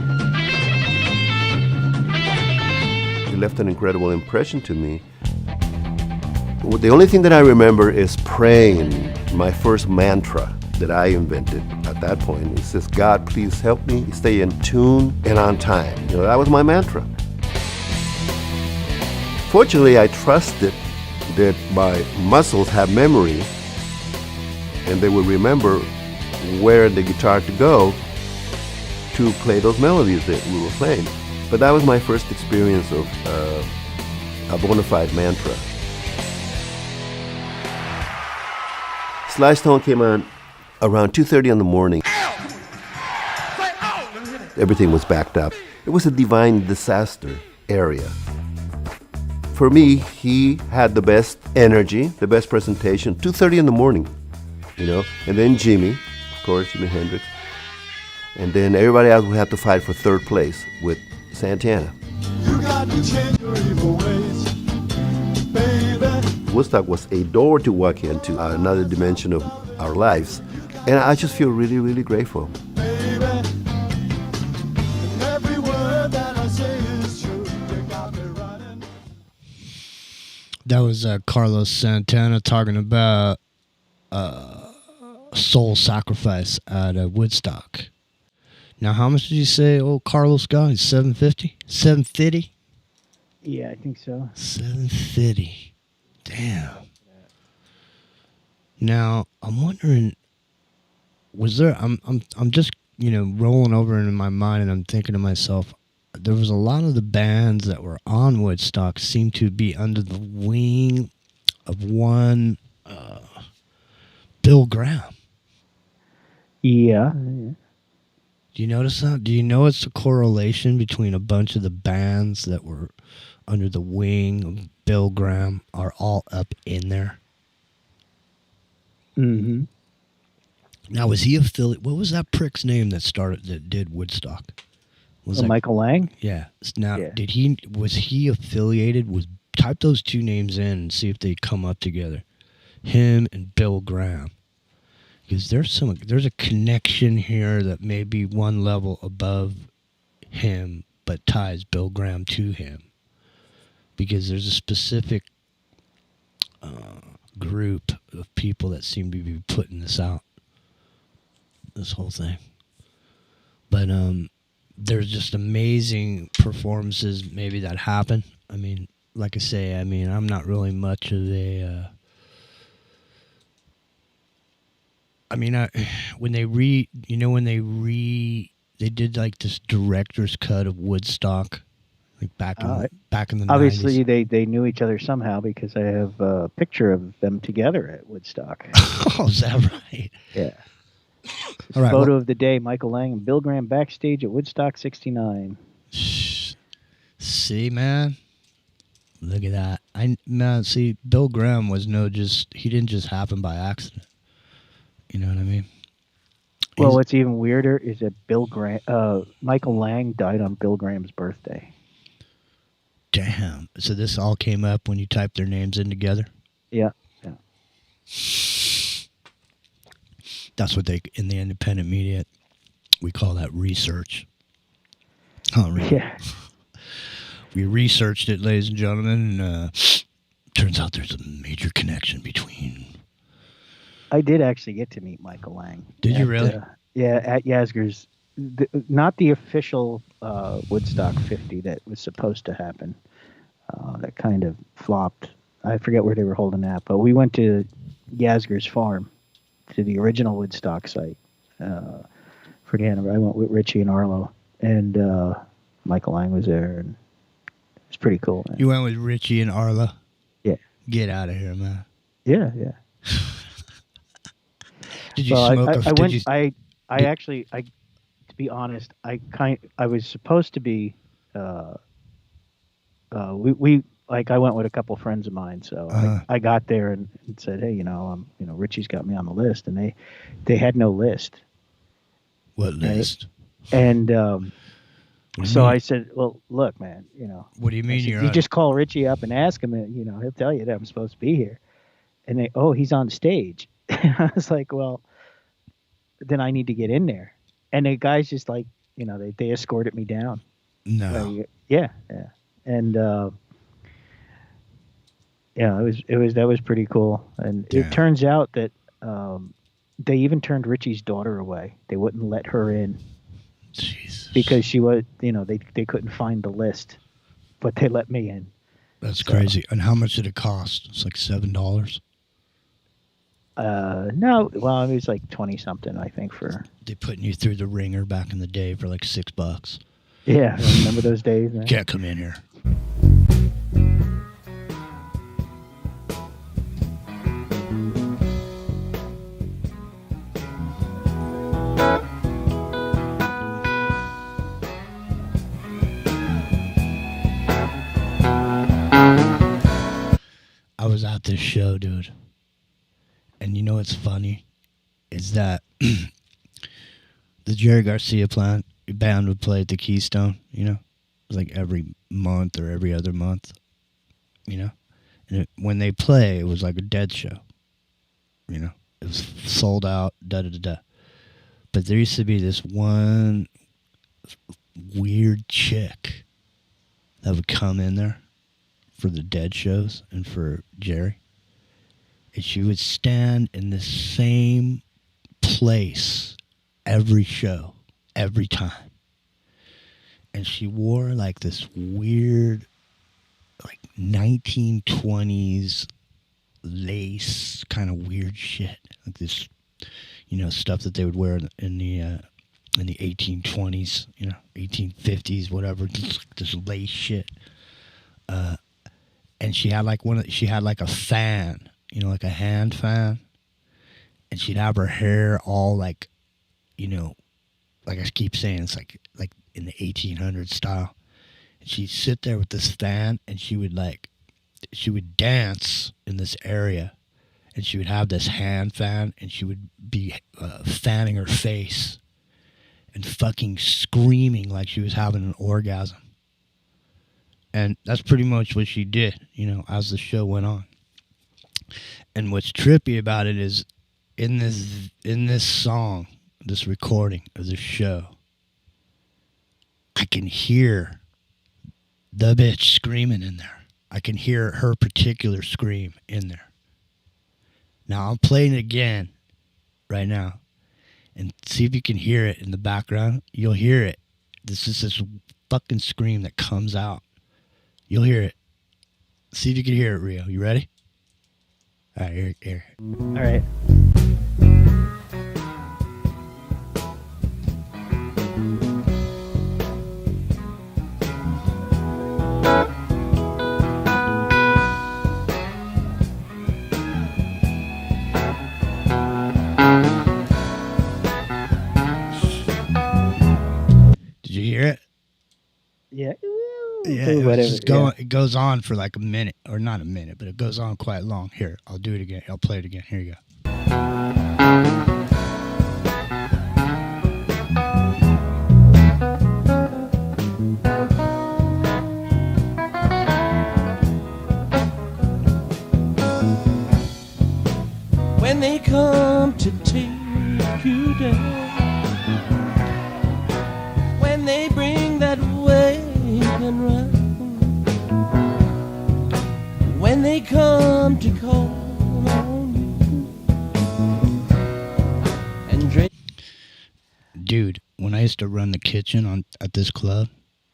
S7: It left an incredible impression to me. The only thing that I remember is praying my first mantra that I invented at that point. It says, God, please help me stay in tune and on time. That was my mantra. Fortunately, I trusted that my muscles have memory and they will remember where the guitar to go to play those melodies that we were playing. But that was my first experience of a bona fide mantra. Sly Stone came on around 2:30 in the morning. Everything was backed up. It was a divine disaster area. For me, he had the best energy, the best presentation, 2:30 in the morning, And then Jimi, of course, Jimi Hendrix. And then everybody else would have to fight for third place with Santana. You got to change your evil ways, baby. Woodstock was a door to walk into another dimension of our lives. And I just feel really, really grateful. Baby, and every word that I say is true. You got me running.
S1: That was Carlos Santana talking about soul sacrifice at Woodstock. Now, how much did you say old Carlos got? He's $750? $750?
S3: Yeah, I think so.
S1: $750. Damn. Now, I'm wondering, was there? I'm just rolling over in my mind, and I'm thinking to myself, there was a lot of the bands that were on Woodstock seemed to be under the wing of one Bill Graham.
S3: Yeah.
S1: Do you notice that? Do you know it's a correlation between a bunch of the bands that were under the wing of Bill Graham are all up in there?
S3: Mm-hmm.
S1: Now, was he affiliated? What was that prick's name that did Woodstock? Was that
S3: Michael Lang?
S1: Yeah. Now,
S3: Yeah.
S1: was he affiliated with? Type those two names in and see if they come up together. Him and Bill Graham. Because there's a connection here that may be one level above him, but ties Bill Graham to him. Because there's a specific group of people that seem to be putting this out, this whole thing. But there's just amazing performances maybe that happen. I mean, like I say, I'm not really much of a... when they They did like this director's cut of Woodstock, like back in the
S3: Obviously,
S1: 90s.
S3: they knew each other somehow because I have a picture of them together at Woodstock.
S1: Oh, is that right?
S3: Yeah.
S1: All right.
S3: Photo of the day: Michael Lang and Bill Graham backstage at Woodstock '69.
S1: See, man. Look at that. See, Bill Graham was he didn't just happen by accident. You know what I mean?
S3: Well, what's even weirder is that Michael Lang died on Bill Graham's birthday.
S1: Damn. So this all came up when you typed their names in together?
S3: Yeah.
S1: That's what in the independent media, we call that research. Oh, really?
S3: Yeah.
S1: We researched it, ladies and gentlemen, and turns out there's a major connection between...
S3: I did actually get to meet Michael Lang.
S1: Did you really?
S3: Yeah, at Yasgur's. Not the official Woodstock 50 that was supposed to happen. That kind of flopped. I forget where they were holding that, but we went to Yasgur's farm, to the original Woodstock site. For the anniversary, I went with Richie and Arlo, and Michael Lang was there, and it was pretty cool. Man.
S1: You went with Richie and Arlo?
S3: Yeah.
S1: Get out of here, man.
S3: Yeah.
S1: Did you smoke?
S3: To be honest, I was supposed to be. I went with a couple friends of mine, so I got there and said, hey, Richie's got me on the list, and they had no list.
S1: What list?
S3: Right? And so I said, well, look, man,
S1: What do you mean
S3: you just call Richie up and ask him, and he'll tell you that I'm supposed to be here. And he's on stage. I was like, well, then I need to get in there. And the guys just they escorted me down.
S1: No.
S3: Yeah. And that was pretty cool. And it turns out that they even turned Richie's daughter away. They wouldn't let her in.
S1: Jesus.
S3: Because she was, they couldn't find the list, but they let me in.
S1: That's crazy. And how much did it cost? It's like $7.
S3: No, well, it was like 20 something, I think.
S1: They putting you through the ringer back in the day for like $6.
S3: Yeah, remember those days, man?
S1: Can't come in here. I was at this show, dude. And you know what's funny? Is that the Jerry Garcia band would play at the Keystone, It was like every month or every other month, And when they play, it was like a dead show, It was sold out, da-da-da-da. But there used to be this one weird chick that would come in there for the dead shows and for Jerry. And she would stand in the same place every show, every time. And she wore like this weird, like 1920s lace kind of weird shit. Like this, stuff that they would wear in the 1820s, 1850s, whatever, this lace shit. And she had like a fan, like a hand fan, and she'd have her hair all like I keep saying, it's like in the 1800s style. And she'd sit there with this fan, and she would dance in this area, and she would have this hand fan, and she would be fanning her face and fucking screaming like she was having an orgasm. And that's pretty much what she did, as the show went on. And what's trippy about it is in this song, this recording of the show, I can hear the bitch screaming in there. I can hear her particular scream in there. Now I'm playing it again right now, and see if you can hear it in the background. You'll hear it. This is this fucking scream that comes out. You'll hear it. See if you can hear it, Rio. You ready? All right, here.
S3: All right.
S1: Yeah, it was
S3: Whatever,
S1: just going. It goes on for like a minute, or not a minute, but it goes on quite long. Here, I'll do it again. I'll play it again. Here you go.
S6: When they come to take you down, when they bring that wagon round, when they come to call on you and drink.
S1: Dude, when I used to run the kitchen at this club,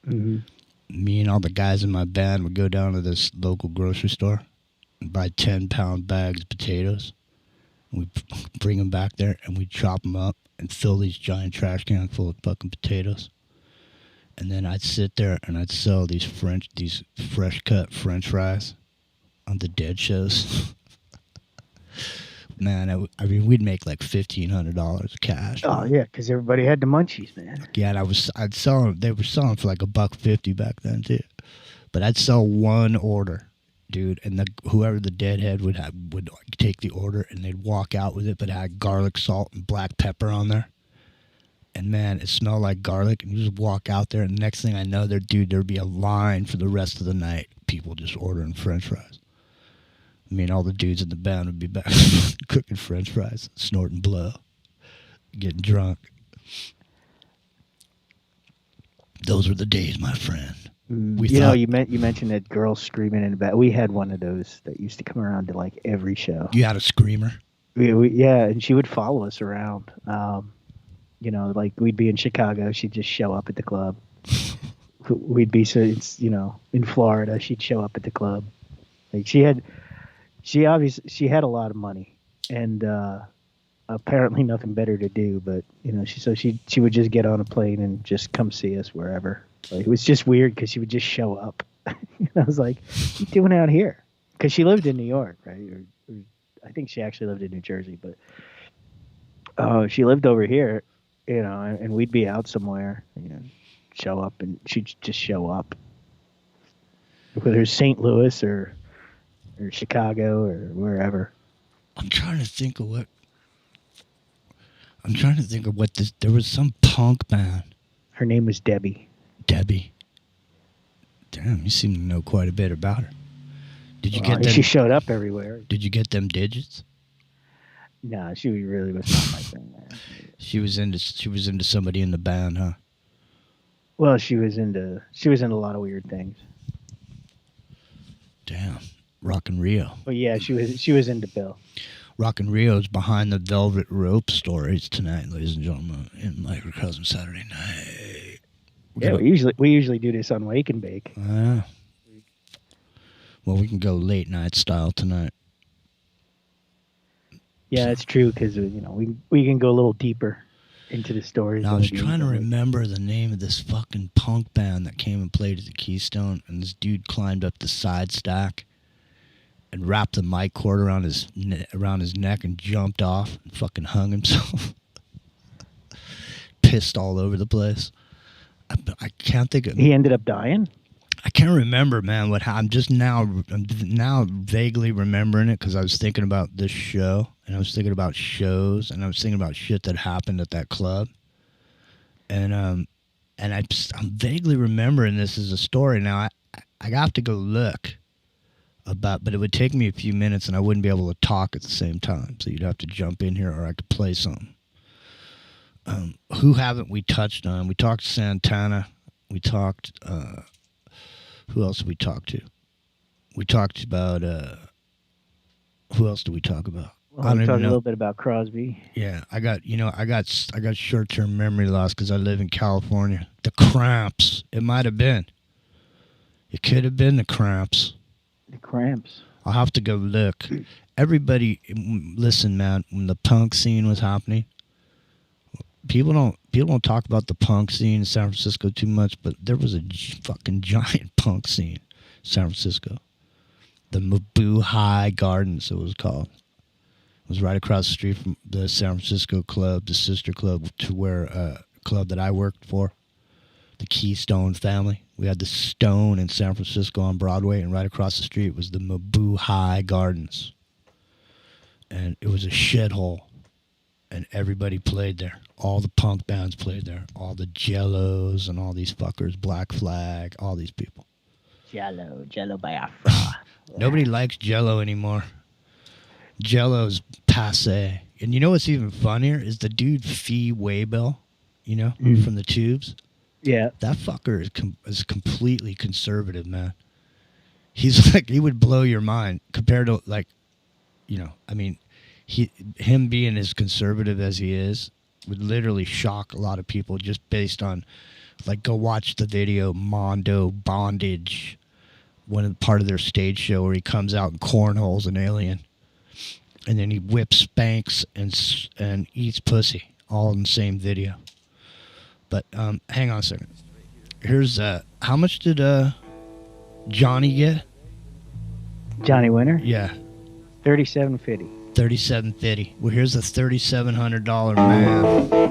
S1: me and all the guys in my band would go down to this local grocery store and buy 10-pound bags of potatoes. We'd bring them back there, and we'd chop them up and fill these giant trash cans full of fucking potatoes. And then I'd sit there and I'd sell these fresh cut French fries on the dead shows. Man, I mean, we'd make like $1,500 cash.
S3: Oh yeah, because everybody had the munchies, man.
S1: Yeah, and I'd sell them. They were selling for like $1.50 back then too. But I'd sell one order, dude, and whoever the deadhead would take the order, and they'd walk out with it, but it had garlic, salt, and black pepper on there. And man, it smelled like garlic, and you just walk out there, and the next thing I know, there'd be a line for the rest of the night. People just ordering French fries. I mean, all the dudes in the band would be back cooking French fries, snorting blow, getting drunk. Those were the days, my friend.
S3: You mentioned that girl screaming in the back. We had one of those that used to come around to like every show.
S1: You had a screamer?
S3: Yeah, and she would follow us around. Like we'd be in Chicago, she'd just show up at the club. We'd be in Florida, she'd show up at the club. Like she had a lot of money, and apparently nothing better to do. But she would just get on a plane and just come see us wherever. Like, it was just weird because she would just show up. I was like, "What are you doing out here?" Because she lived in New York, right? Or I think she actually lived in New Jersey, but she lived over here, and we'd be out somewhere, show up, and she'd just show up, whether it's St. Louis or Chicago or wherever.
S1: I'm trying to think of what this. There was some punk band.
S3: Her name was Debbie.
S1: Debbie. Damn, you seem to know quite a bit about her. Did you get them?
S3: She showed up everywhere.
S1: Did you get them digits?
S3: No, she really was not my thing, man.
S1: She was into somebody in the band, huh?
S3: Well, she was into a lot of weird things.
S1: Damn. Rockin' Rio.
S3: But yeah, she was into Bill.
S1: Rockin' Rio's behind the velvet rope stories tonight, ladies and gentlemen, in Microcosm Saturday Night.
S3: We usually do this on Wake and Bake.
S1: Well, we can go late night style tonight.
S3: Yeah, it's true because we can go a little deeper into the stories.
S1: Now, I was trying to remember the name of this fucking punk band that came and played at the Keystone, and this dude climbed up the side stack and wrapped the mic cord around his neck and jumped off and fucking hung himself. Pissed all over the place. I can't think of.
S3: He ended up dying?
S1: I can't remember, man. I'm now vaguely remembering it because I was thinking about this show, and I was thinking about shows, and I was thinking about shit that happened at that club, and I'm vaguely remembering this as a story. Now I have to go look but it would take me a few minutes, and I wouldn't be able to talk at the same time. So you'd have to jump in here, or I could play something. Who haven't we touched on? We talked Santana. We talked. Who else did we talk to? We talked about. Who else did we talk about?
S3: Well, we talked a little bit about Crosby.
S1: Yeah, I got short-term memory loss because I live in California. The Cramps. It might have been. It could have been the Cramps.
S3: The Cramps.
S1: I'll have to go look. Everybody, listen, man. When the punk scene was happening. People don't talk about the punk scene in San Francisco too much, but there was a fucking giant punk scene in San Francisco. The Maboo High Gardens, it was called. It was right across the street from the San Francisco club, the sister club to where club that I worked for, the Keystone family. We had the Stone in San Francisco on Broadway, and right across the street was the Mabuhay Gardens. And it was a shithole, and everybody played there. All the punk bands played there. All the Jellos and all these fuckers, Black Flag, all these people.
S3: Jello Biafra.
S1: Nobody likes Jello anymore. Jello's passe. And you know what's even funnier is the dude Fee Waybill, you know, from the Tubes.
S3: Yeah.
S1: That fucker is completely conservative, man. He's like, he would blow your mind compared to, like, you know, I mean, him being as conservative as he is would literally shock a lot of people just based on, like, go watch the video Mondo Bondage, part of their stage show where he comes out and cornholes an alien. And then he whips, spanks, and eats pussy, all in the same video. But hang on a second. Here's how much did Joni get?
S3: Johnny Winter?
S1: Yeah,
S3: $37.50.
S1: $37.50. Well, here's a $3,700 man.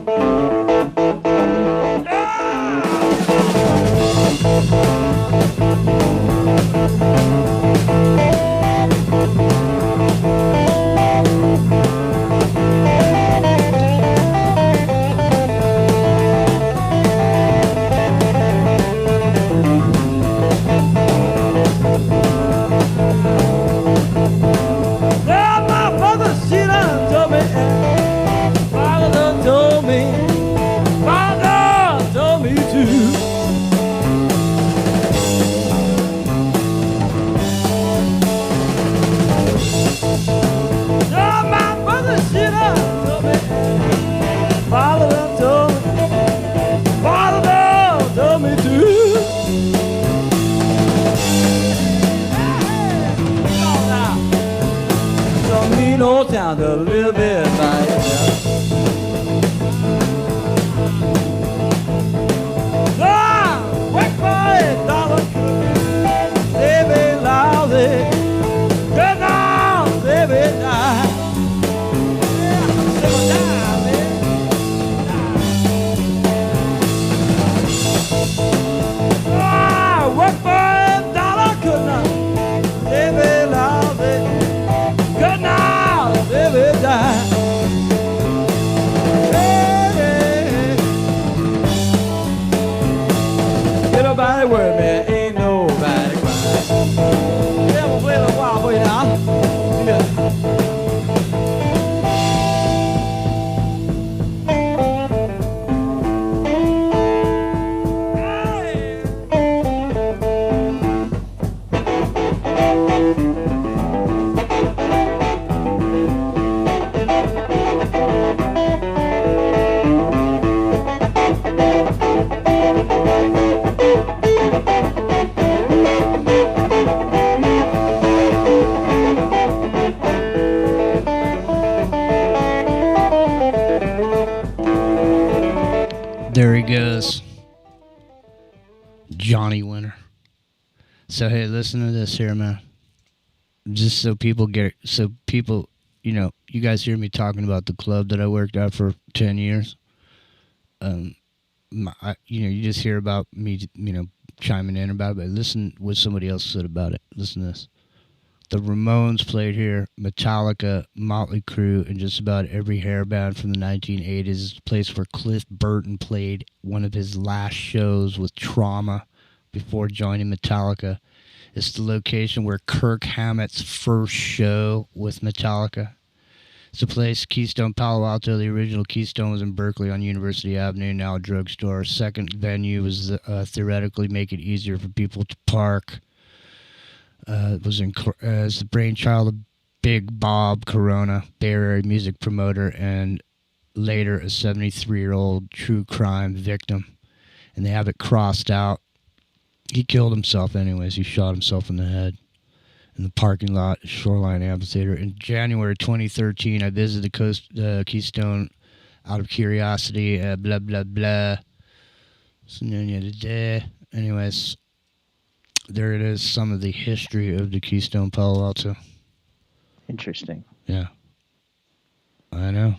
S6: Sound a little bit by yourself. Work for $1, baby, lousy. Good now, baby, die. Simmer down, baby. Work for $1, good now, baby, lousy. Good now, baby, die. Hey, ain't nobody worried, man. Ain't nobody crying. Yeah, we'll play a little while for you now. Yeah.
S1: There he goes. Johnny Winter. So, hey, listen to this here, man. Just so people, you know, you guys hear me talking about the club that I worked at for 10 years. You know, you just hear about me, you know, chiming in about it, but listen what somebody else said about it. Listen to this. The Ramones played here, Metallica, Motley Crue, and just about every hair band from the 1980s. It's a place where Cliff Burton played one of his last shows with Trauma before joining Metallica. It's the location where Kirk Hammett's first show with Metallica. It's a place, Keystone, Palo Alto. The original Keystone was in Berkeley on University Avenue, now a drugstore. Second venue was theoretically make it easier for people to park. It was as the brainchild of Big Bob Corona, Bay Area music promoter, and later a 73-year-old true crime victim. And they have it crossed out. He killed himself anyways. He shot himself in the head in the parking lot at Shoreline Amphitheater. In January 2013, I visited the Keystone out of curiosity, blah, blah, blah. So, anyways, there it is, some of the history of the Keystone Palo Alto.
S3: Interesting.
S1: Yeah. I know.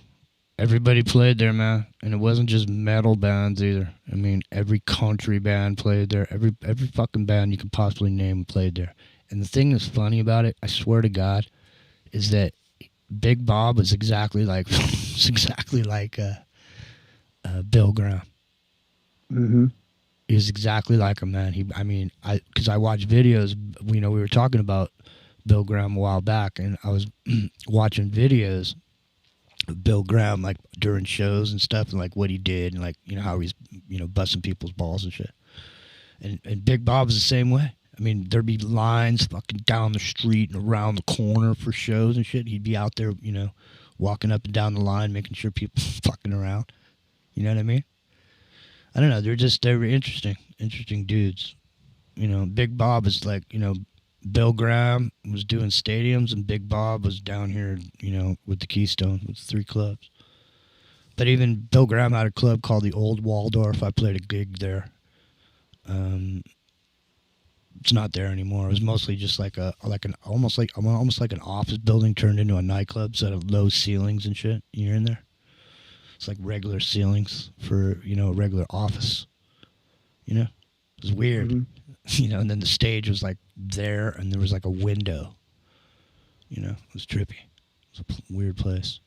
S1: Everybody played there, man, and it wasn't just metal bands either. I mean, every country band played there. Every fucking band you could possibly name played there. And the thing that's funny about it, I swear to God, is that Big Bob was exactly like was exactly like Bill Graham.
S3: Mm-hmm.
S1: He was exactly like him, man. Because I watched videos. We were talking about Bill Graham a while back, and I was watching videos of Bill Graham, like during shows and stuff, and like what he did, and like how he's busting people's balls and shit. And Big Bob was the same way. I mean, there'd be lines fucking down the street and around the corner for shows and shit. He'd be out there, walking up and down the line, making sure people fucking around. You know what I mean? I don't know. They were interesting dudes. Big Bob is like, Bill Graham was doing stadiums, and Big Bob was down here, with the Keystone, with 3 clubs. But even Bill Graham had a club called the Old Waldorf. I played a gig there. It's not there anymore. It was mostly just almost like an office building turned into a nightclub, so it had low ceilings and shit. You're in there. It's like regular ceilings for a regular office. It was weird.
S3: Mm-hmm.
S1: And then the stage was like there, and there was like a window. It was trippy. It was a weird place.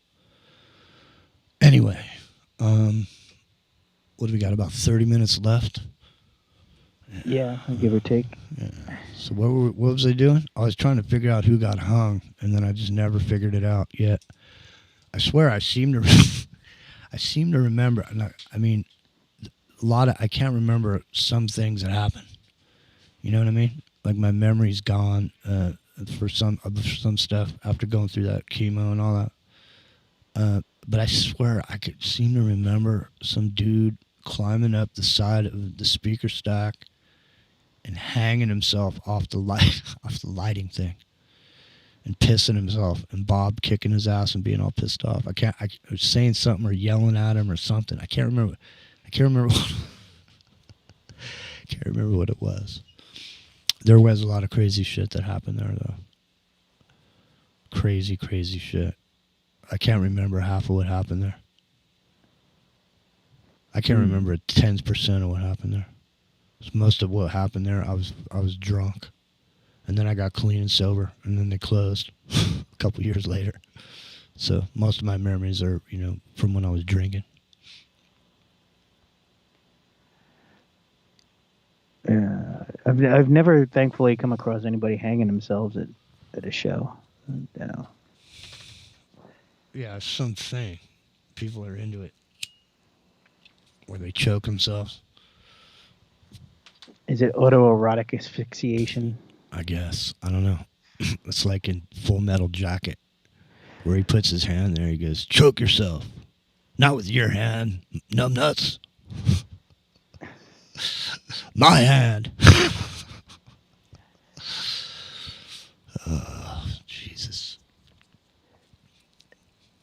S1: Anyway, what do we got? About 30 minutes left.
S3: Yeah, give or take.
S1: Yeah. So what was I doing? I was trying to figure out who got hung, and then I just never figured it out yet. I swear I seem to remember. I mean, I can't remember some things that happened. You know what I mean? Like my memory's gone for some stuff after going through that chemo and all that. But I swear I could seem to remember some dude climbing up the side of the speaker stack and hanging himself off the lighting thing and pissing himself, and Bob kicking his ass and being all pissed off. I was saying something or yelling at him or something. I can't remember what it was. There was a lot of crazy shit that happened there, though. Crazy shit. I can't remember half of what happened there. I can't remember 10% of what happened there. Most of what happened there, I was drunk, and then I got clean and sober, and then they closed a couple years later. So most of my memories are, from when I was drinking.
S3: I've never, thankfully, come across anybody hanging themselves at a show.
S1: Yeah, it's something. People are into it. Where they choke themselves.
S3: Is it autoerotic asphyxiation?
S1: I guess. I don't know. It's like in Full Metal Jacket, where he puts his hand there. He goes, choke yourself. Not with your hand, numb nuts. My hand. Oh, Jesus.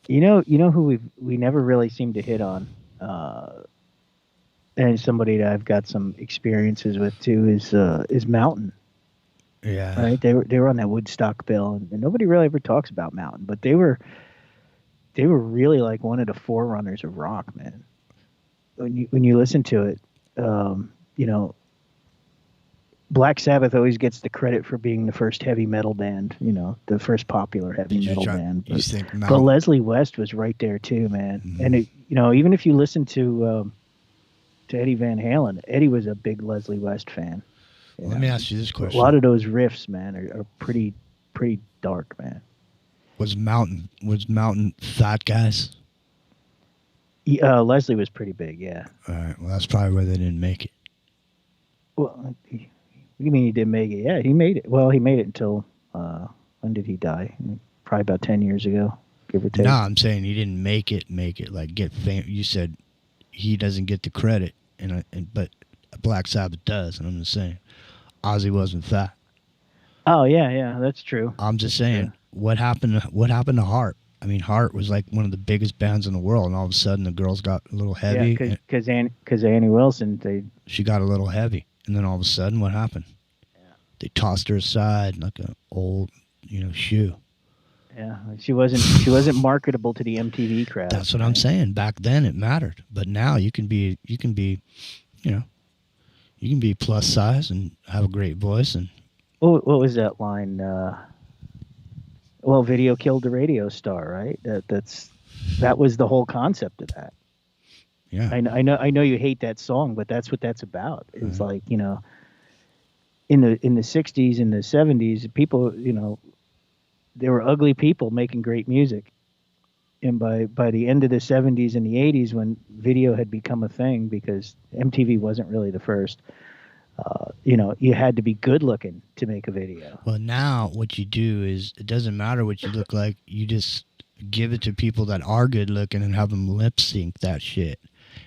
S3: You know who we never really seem to hit on, and somebody that I've got some experiences with too is Mountain.
S1: Yeah.
S3: Right. They were on that Woodstock bill, and nobody really ever talks about Mountain, but they were really like one of the forerunners of rock, man. When you listen to it, Black Sabbath always gets the credit for being the first heavy metal band, the first popular heavy metal band. But Leslie West was right there too, man. Mm-hmm. And even if you listen to Eddie Van Halen, Eddie was a big Leslie West fan.
S1: Let me ask you this question:
S3: a lot of those riffs, man, are pretty dark, man.
S1: Was Mountain fat guys?
S3: Leslie was pretty big, yeah.
S1: All right, well that's probably why they didn't make it.
S3: Well, what do you mean he didn't make it? Yeah, he made it. Well, he made it until when did he die? Probably about 10 years ago, give or take.
S1: No, I'm saying he didn't make it like get fame. You said he doesn't get the credit, but Black Sabbath does, and I'm just saying Ozzy wasn't fat.
S3: Oh yeah, that's true.
S1: I'm just saying what happened to Heart? I mean, Heart was like one of the biggest bands in the world, and all of a sudden the girls got a little heavy.
S3: Yeah, because Annie Wilson,
S1: she got a little heavy, and then all of a sudden, what happened? Yeah. They tossed her aside like an old, shoe.
S3: Yeah, she wasn't marketable to the MTV crowd.
S1: That's what I'm saying. Back then it mattered, but now you can be, you can be plus size and have a great voice and
S3: What was that line? Well, video killed the radio star, right? That was the whole concept of that.
S1: yeah.
S3: I know you hate that song, but that's what that's about. It's like, in the '60s and the '70s, people, there were ugly people making great music, and by the end of the '70s and the '80s, when video had become a thing, because MTV wasn't really the first, you had to be good looking to make a video.
S1: Well, now what you do is it doesn't matter what you look like. You just give it to people that are good looking and have them lip sync that shit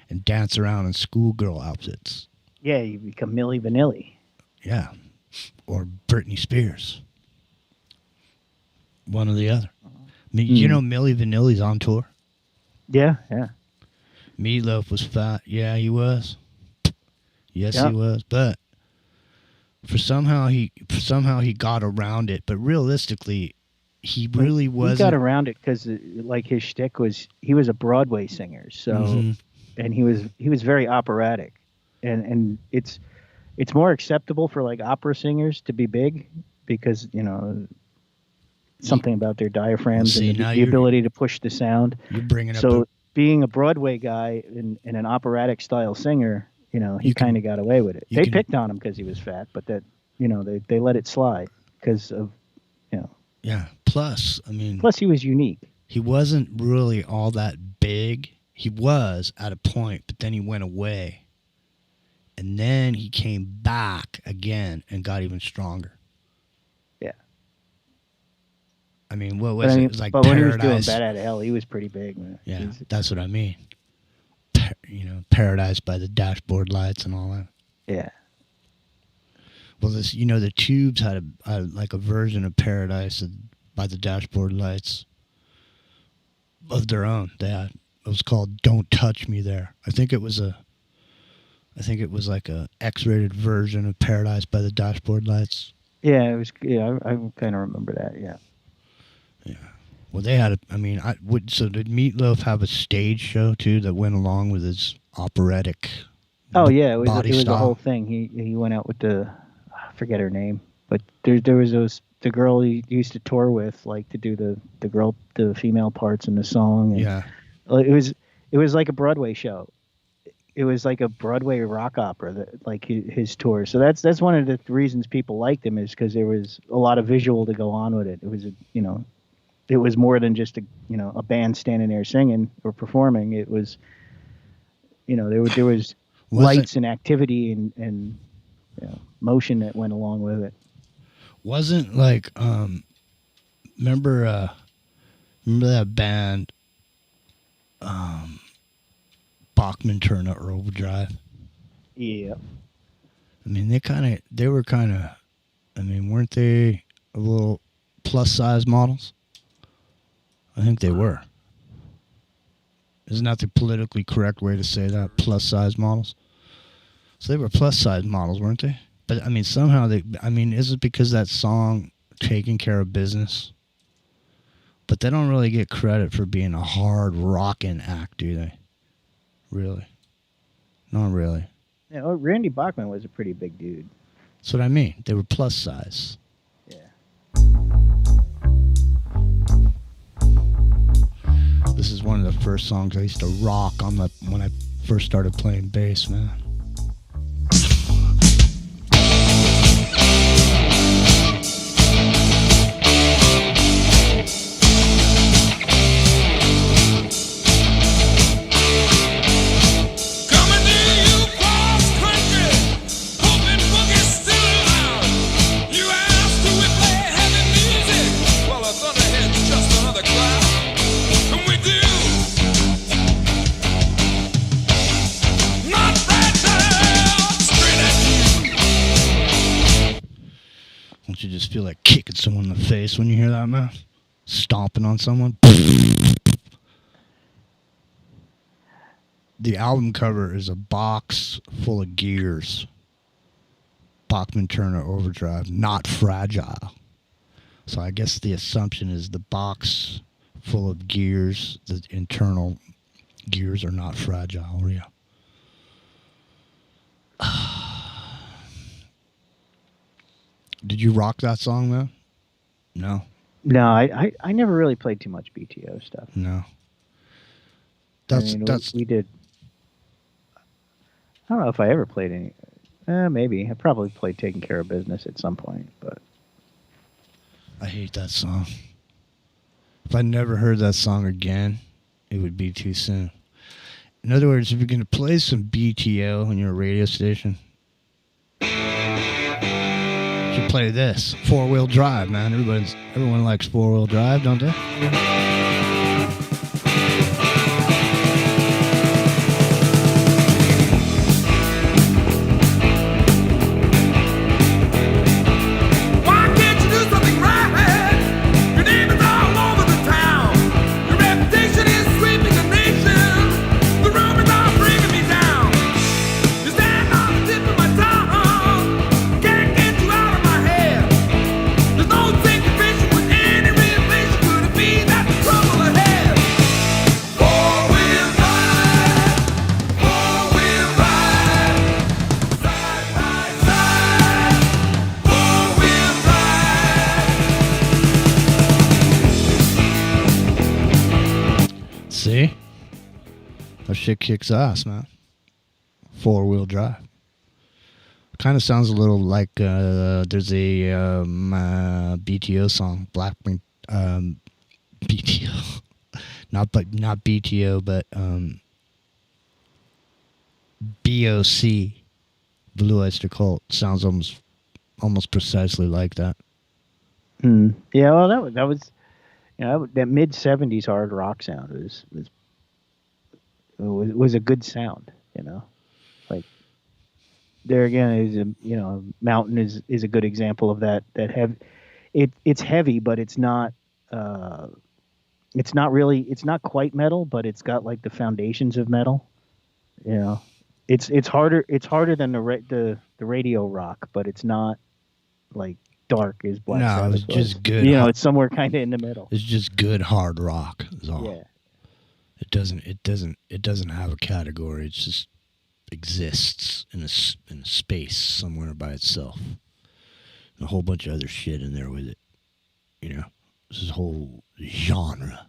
S1: and dance around in schoolgirl outfits.
S3: Yeah, you become Milli Vanilli.
S1: Yeah. Or Britney Spears. One or the other. You know Milli Vanilli's on tour?
S3: Yeah, yeah.
S1: Meatloaf was fat. Yeah, he was. Yes,
S3: Yeah.
S1: he was. But for somehow he got around it. But realistically, he really wasn't.
S3: He got around it because like his shtick was he was a Broadway singer, so and he was very operatic, and it's more acceptable for like opera singers to be big because something about their diaphragms
S1: See,
S3: and
S1: now
S3: the ability to push the sound.
S1: You're bringing up.
S3: So being a Broadway guy and an operatic style singer, he kind of got away with it. They picked on him because he was fat, but that they let it slide because of
S1: Yeah. Plus,
S3: Plus, he was unique.
S1: He wasn't really all that big. He was at a point, but then he went away. And then he came back again and got even stronger.
S3: Yeah.
S1: What was it? It was like
S3: but
S1: Paradise.
S3: when he was doing Bat Out of Hell, he was pretty big, man.
S1: Yeah, that's what I mean. Paradise by the Dashboard Lights and all that.
S3: Yeah.
S1: Well, the Tubes had a version of Paradise by the Dashboard Lights of their own. It was called "Don't Touch Me There." I think it was like a X-rated version of Paradise by the Dashboard Lights.
S3: Yeah, it was. Yeah, I kind of remember that. Yeah.
S1: Yeah. Well, they had so did Meatloaf have a stage show too that went along with his operatic?
S3: Oh yeah, it was
S1: style?
S3: the whole thing. He went out with I forget her name, but there was the girl he used to tour with, like to do the female parts in the song. And
S1: Yeah.
S3: It was like a Broadway show. It was like a Broadway rock opera, like his tour. So that's one of the reasons people liked him, is because there was a lot of visual to go on with it. It was it was more than just a band standing there singing or performing. It was there was lights and activity and motion that went along with it.
S1: Wasn't like remember that band Bachman Turner Overdrive?
S3: Yeah.
S1: They were kind of weren't they a little plus size models? I think they were. Isn't that the politically correct way to say that? Plus size models? So they were plus size models, weren't they? But somehow is it because that song Taking Care of Business? But they don't really get credit for being a hard rockin' act, do they? Really? Not really.
S3: Yeah, Randy Bachman was a pretty big dude.
S1: That's what I mean. They were plus size.
S3: Yeah.
S1: This is one of the first songs I used to rock when I first started playing bass, man. Don't you just feel like kicking someone in the face when you hear that, man? Stomping on someone? The album cover is a box full of gears. Bachman Turner Overdrive, Not Fragile. So I guess the assumption is the box full of gears, the internal gears are not fragile. Yeah. Did you rock that song, though? No.
S3: No, I never really played too much BTO stuff.
S1: No.
S3: I mean, we did. I don't know if I ever played any. Maybe I probably played "Taking Care of Business" at some point, but
S1: I hate that song. If I never heard that song again, it would be too soon. In other words, if you're going to play some BTO on your radio station, you should play this. 4-wheel drive, man. Everyone likes 4-wheel drive, don't they? See? That shit kicks ass, man. 4-wheel drive. Kind of sounds a little like there's a BTO song, Blackpink BTO, not BTO, but BOC, Blue Oyster Cult. Sounds almost precisely like that.
S3: Yeah, well, that was that mid '70s hard rock sound was a good sound, like. There again is Mountain is a good example of that it's heavy, but it's not quite metal, but it's got like the foundations of metal. It's harder than the radio rock, but it's not like dark as Black Sabbath.
S1: No, it's just good.
S3: It's somewhere kind of in the middle.
S1: It's just good hard rock. Is all.
S3: Yeah.
S1: It doesn't have a category. It's just exists in a space somewhere by itself. And a whole bunch of other shit in there with it. This is a whole genre.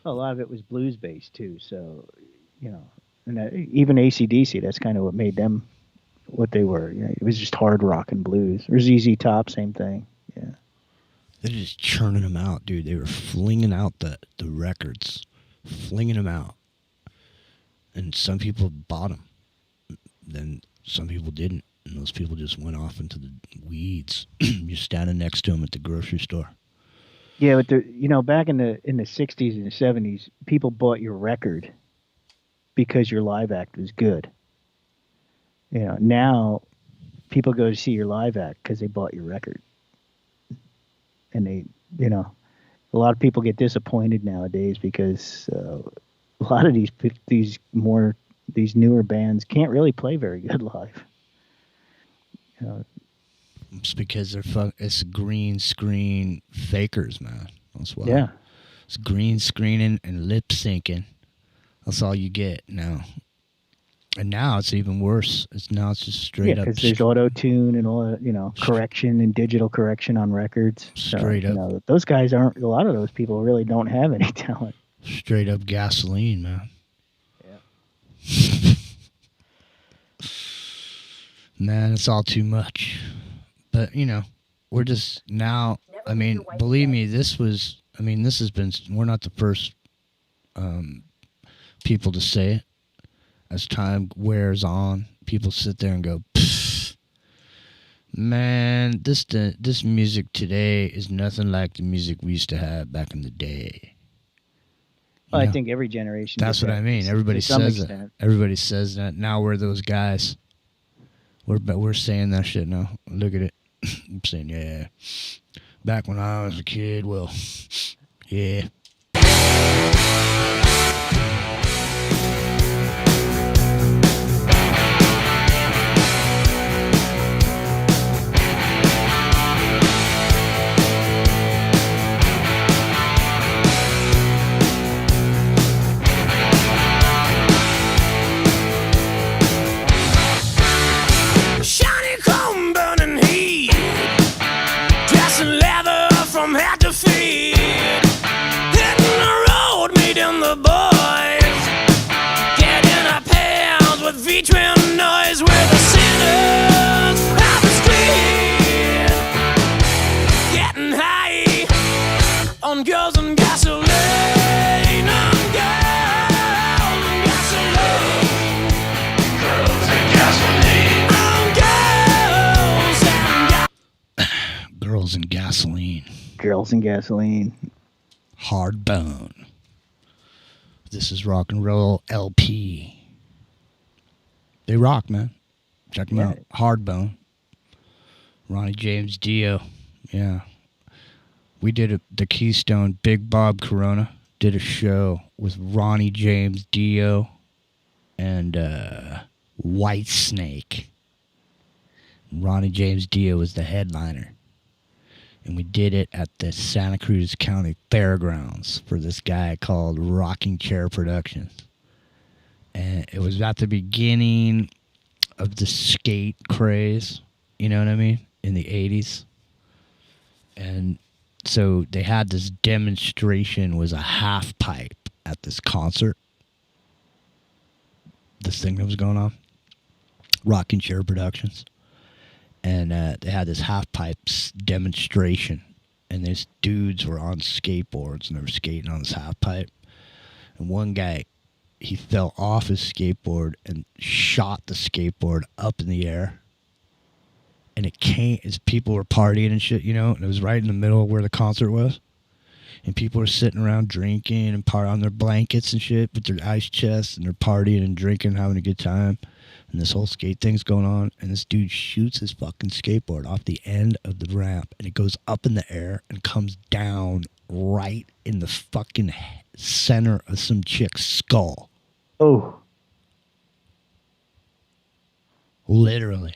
S3: A lot of it was blues based too, so and even AC/DC, that's kind of what made them what they were. It was just hard rock and blues. Or ZZ Top, same thing. Yeah,
S1: they're just churning them out, dude. They were flinging out the records, flinging them out. And some people bought them. Then some people didn't. And those people just went off into the weeds. You're standing next to them at the grocery store.
S3: Yeah, but back in the 60s and the 70s, people bought your record because your live act was good. Now people go to see your live act because they bought your record. And a lot of people get disappointed nowadays because a lot of these newer bands can't really play very good live.
S1: It's because it's green screen fakers, man. That's why.
S3: Yeah.
S1: It's green screening and lip syncing. That's all you get now. And now it's even worse. It's just straight up.
S3: Because there's auto tune and all correction and digital correction on records.
S1: Straight up.
S3: Those guys aren't. A lot of those people really don't have any talent.
S1: Straight up gasoline, man.
S3: Yeah.
S1: Man, it's all too much. But, we're just now, believe me, this has been, we're not the first people to say it. As time wears on, people sit there and go, man, this music today is nothing like the music we used to have back in the day.
S3: Well, I think every generation.
S1: That's what I mean. Everybody says that. Everybody says that. Now we're those guys. We're saying that shit now. Look at it. I'm saying, yeah. Back when I was a kid, well, yeah. Girls and Gasoline.
S3: Girls and Gasoline.
S1: Hard Bone. This is Rock and Roll LP. They rock, man. Check them out. Hard Bone. Ronnie James Dio. Yeah. We did the Keystone. Big Bob Corona did a show with Ronnie James Dio and White Snake. Ronnie James Dio was the headliner. And we did it at the Santa Cruz County Fairgrounds for this guy called Rocking Chair Productions. And it was at the beginning of the skate craze, you know what I mean, in the 80s. And so they had this demonstration, was a half pipe at this concert. This thing that was going on. Rocking Chair Productions. And they had this half pipes demonstration, and these dudes were on skateboards and they were skating on this half pipe. And one guy, he fell off his skateboard and shot the skateboard up in the air. And it came as people were partying and shit, you know, and it was right in the middle of where the concert was. And people were sitting around drinking and on their blankets and shit with their ice chests, and they're partying and drinking, having a good time. And this whole skate thing's going on, and this dude shoots his fucking skateboard off the end of the ramp, and it goes up in the air and comes down right in the fucking center of some chick's skull.
S3: Oh.
S1: Literally.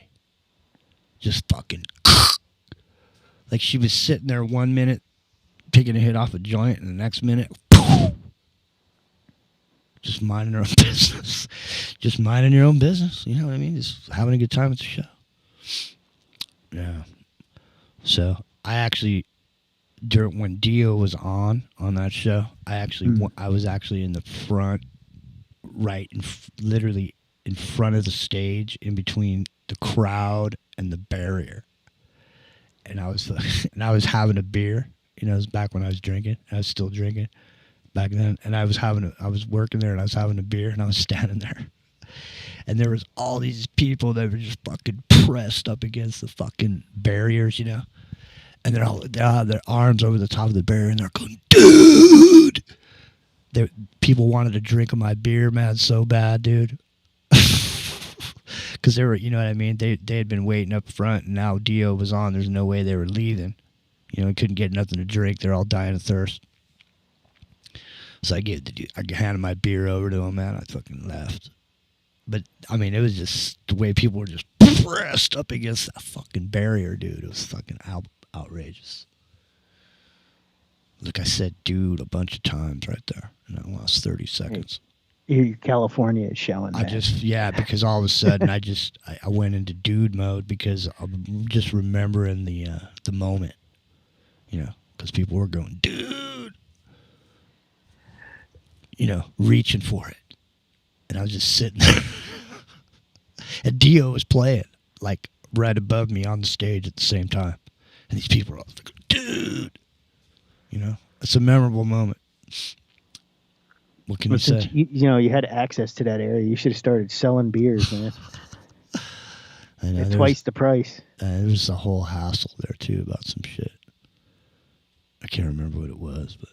S1: Just fucking... Like she was sitting there 1 minute, taking a hit off a joint, and the next minute... Just minding her own business. Just minding your own business. You know what I mean? Just having a good time at the show. Yeah. So, I actually, when Dio was on that show, I was actually in the front, right, literally in front of the stage, in between the crowd and the barrier. And I was having a beer. You know, it was back when I was drinking. I was still drinking back then, and I was working there, and I was having a beer, and I was standing there, and there was all these people that were just fucking pressed up against the fucking barriers, you know, and they all have their arms over the top of the barrier, and they're going, dude. People wanted to drink of my beer, man, so bad, dude, because they were, you know what I mean. They had been waiting up front, and now Dio was on. There's no way they were leaving. You know, he couldn't get nothing to drink. They're all dying of thirst. So I handed my beer over to him, man. I fucking left. But, I mean, it was just the way people were just pressed up against that fucking barrier, dude. It was fucking outrageous. Look, I said dude a bunch of times right there. And I lost 30 seconds.
S3: California is showing that.
S1: Because all of a sudden I went into dude mode because I'm just remembering the moment. You know, because people were going, dude. You know, reaching for it. And I was just sitting there. And Dio was playing, like, right above me on the stage at the same time. And these people were all like, dude. You know, it's a memorable moment. What can you say?
S3: You know, you had access to that area. You should have started selling beers, man.
S1: I know.
S3: At twice the price.
S1: There was a whole hassle there, too, about some shit. I can't remember what it was, but...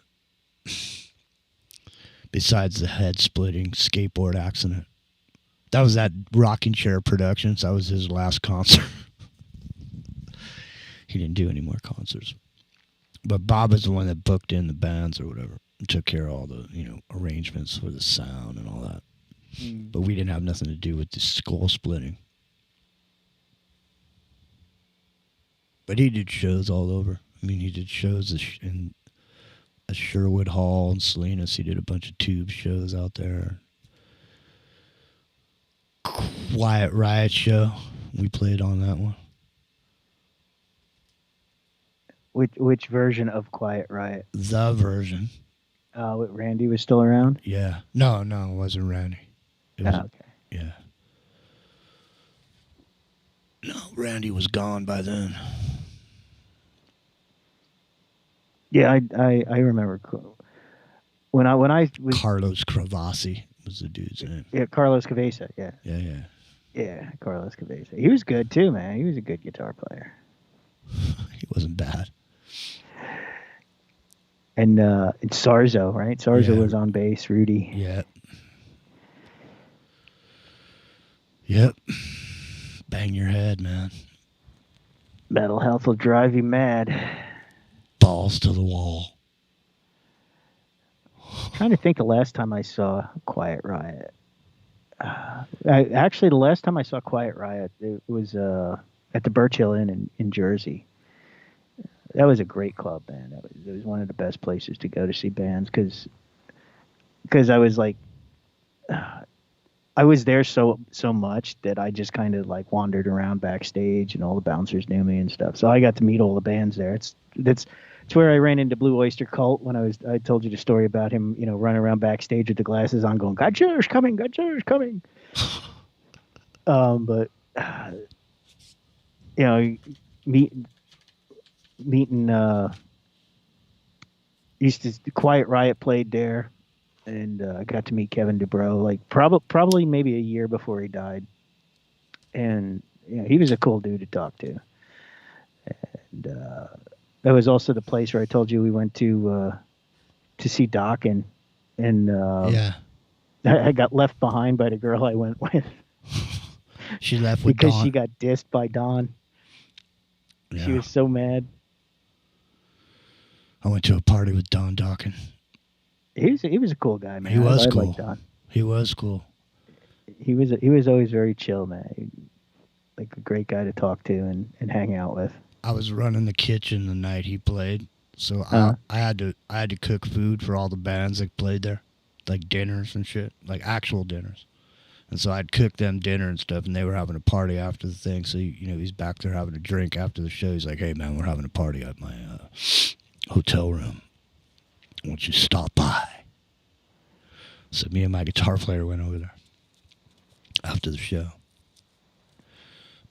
S1: Besides the head-splitting skateboard accident. That was at Rocking Chair Productions. That was his last concert. He didn't do any more concerts. But Bob was the one that booked in the bands or whatever. And took care of all the, you know, arrangements for the sound and all that. But we didn't have nothing to do with the skull splitting. But he did shows all over. I mean, he did shows in... at Sherwood Hall and Salinas. He did a bunch of tube shows out there. Quiet Riot show. We played on that one.
S3: Which version of Quiet Riot?
S1: The version.
S3: Randy was still around?
S1: Yeah. No, it wasn't Randy. It was,
S3: okay.
S1: Yeah. No, Randy was gone by then.
S3: Yeah, I remember when I was
S1: Carlos Cravasi was the dude's name.
S3: Yeah, Carlos Cavesa. Yeah.
S1: Yeah,
S3: Carlos Cavesa. He was good too, man. He was a good guitar player.
S1: He wasn't bad.
S3: And Sarzo, right? Sarzo
S1: Yeah.
S3: was on bass. Rudy.
S1: Yep. Yep. Bang your head, man.
S3: Mental health will drive you mad.
S1: Balls to the wall.
S3: Trying to think the last time I saw Quiet Riot. Actually, the last time I saw Quiet Riot, it was at the Birch Hill Inn in Jersey. That was a great club, man. It was one of the best places to go to see bands because I was like, I was there so much that I just kind of like wandered around backstage, and all the bouncers knew me and stuff. So I got to meet all the bands there. It's where I ran into Blue Oyster Cult when I told you the story about him, running around backstage with the glasses on, going, "Godzilla's coming, Godzilla's coming." But meeting Quiet Riot played there, and I got to meet Kevin DuBrow, like probably maybe a year before he died, and he was a cool dude to talk to. And that was also the place where I told you we went to see Doc, and
S1: Yeah.
S3: I got left behind by the girl I went with.
S1: She left with
S3: because
S1: Dawn.
S3: she got dissed by Don.
S1: Yeah.
S3: She was so mad.
S1: I went to a party with Don Dawkins.
S3: He was a cool guy, man.
S1: He was
S3: I
S1: cool.
S3: liked Don.
S1: He was cool.
S3: He was always very chill, man. Like a great guy to talk to and hang out with.
S1: I was running the kitchen the night he played, so I had to cook food for all the bands that played there, like dinners and shit, like actual dinners. And so I'd cook them dinner and stuff, and they were having a party after the thing. So he's back there having a drink after the show. He's like, "Hey man, we're having a party at my hotel room. Why don't you stop by?" So me and my guitar player went over there after the show.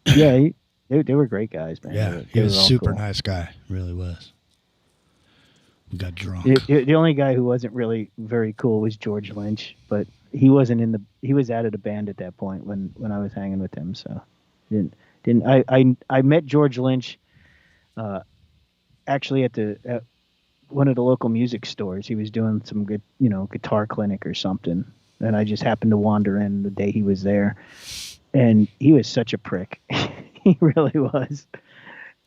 S3: Yeah, they were great guys, man.
S1: Yeah,
S3: They
S1: he was
S3: were
S1: a
S3: all
S1: super
S3: cool.
S1: nice guy. Really was. We got drunk.
S3: The only guy who wasn't really very cool was George Lynch, but he wasn't he was out of the band at that point when I was hanging with him. So I met George Lynch actually at one of the local music stores. He was doing some good guitar clinic or something, and I just happened to wander in the day he was there, and he was such a prick. He really was.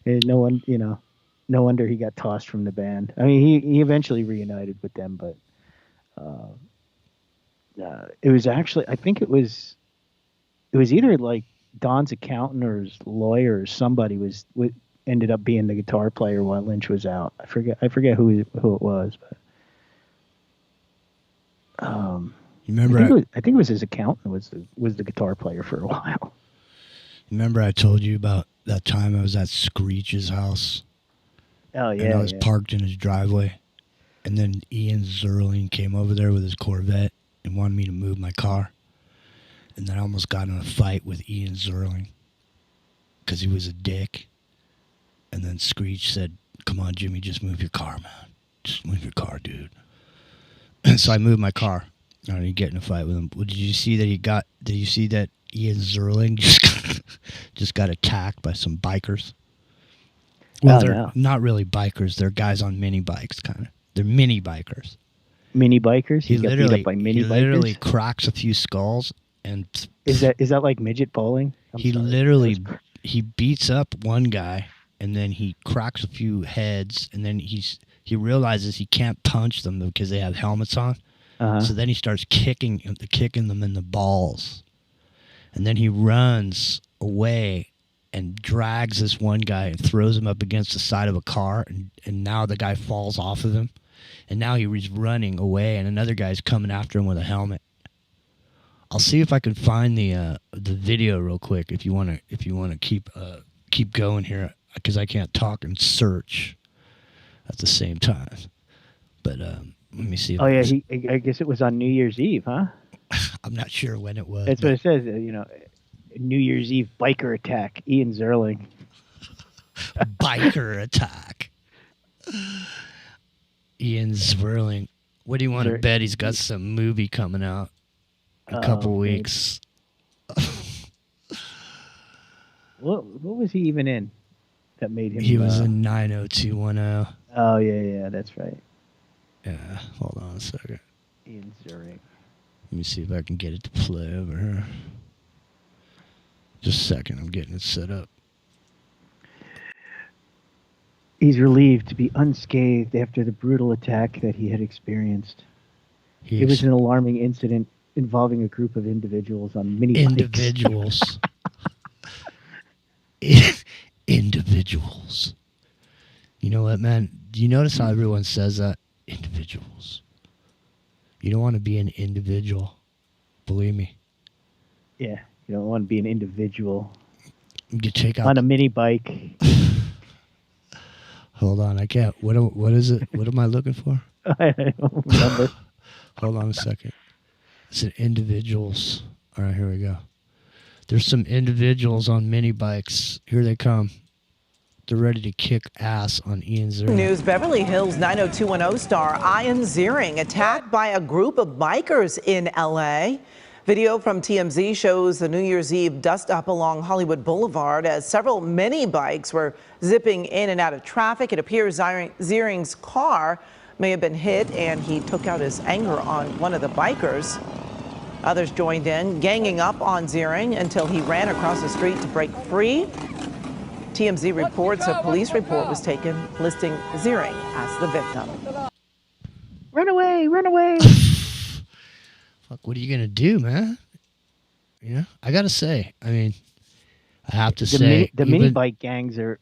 S3: And no wonder he got tossed from the band. I mean, he eventually reunited with them, but it was actually, I think it was either like Don's accountant or his lawyer or somebody ended up being the guitar player while Lynch was out. I forget who it was, but
S1: You remember?
S3: I think it was his accountant was the guitar player for a while.
S1: Remember I told you about that time I was at Screech's house?
S3: Oh yeah.
S1: And I was
S3: yeah.
S1: parked in his driveway. And then Ian Zerling came over there with his Corvette and wanted me to move my car. And then I almost got in a fight with Ian Zerling because he was a dick. And then Screech said, "Come on, Jimmy, just move your car, man. Just move your car, dude." And so I moved my car. I didn't get in a fight with him. Well, did you see that Ian Zerling just got attacked by some bikers? Well, they're not really bikers. They're guys on mini bikes, kind of. They're mini bikers.
S3: Mini bikers?
S1: He
S3: got beat up by mini bikers?
S1: literally cracks a few skulls and
S3: Is that like midget bowling?
S1: He beats up one guy and then he cracks a few heads and then he realizes he can't punch them because they have helmets on. So then he starts kicking them in the balls. And then he runs away and drags this one guy and throws him up against the side of a car. And now the guy falls off of him. And now he's running away and another guy's coming after him with a helmet. I'll see if I can find the video real quick if you want to keep going here because I can't talk and search at the same time. But let me see.
S3: I guess it was on New Year's Eve, huh?
S1: I'm not sure when it was.
S3: That's what it says. New Year's Eve biker attack. Ian Zerling.
S1: Biker attack. Ian Zerling. What do you want to bet? He's got some movie coming out in a couple weeks.
S3: What was he even in? that made him.
S1: He was in 90210.
S3: Oh yeah, that's right.
S1: Yeah, hold on a second.
S3: Ian Ziering.
S1: Let me see if I can get it to play over here. Just a second, I'm getting it set up.
S3: He's relieved to be unscathed after the brutal attack that he had experienced. It was an alarming incident involving a group of individuals on mini bikes.
S1: Individuals. Individuals. You know what, man? Do you notice how everyone says that? Individuals. You don't want to be an individual. Believe me.
S3: Yeah, you don't want to be an individual.
S1: You check out
S3: on a mini bike.
S1: Hold on, I can't. What is it? What am I looking for?
S3: I don't remember.
S1: Hold on a second. It's an individuals. All right, here we go. There's some individuals on mini bikes. Here they come. They're ready to kick ass on Ian Ziering.
S8: News, Beverly Hills 90210 star Ian Ziering attacked by a group of bikers in L.A. Video from TMZ shows the New Year's Eve dust-up along Hollywood Boulevard as several mini bikes were zipping in and out of traffic. It appears Ziering's car may have been hit, and he took out his anger on one of the bikers. Others joined in, ganging up on Ziering until he ran across the street to break free. TMZ reports a police report was taken listing Ziering as the victim.
S3: Run away, run away.
S1: Fuck, what are you going to do, man? You know, I got to say, I mean, I have to say.
S3: The mini bike gangs are,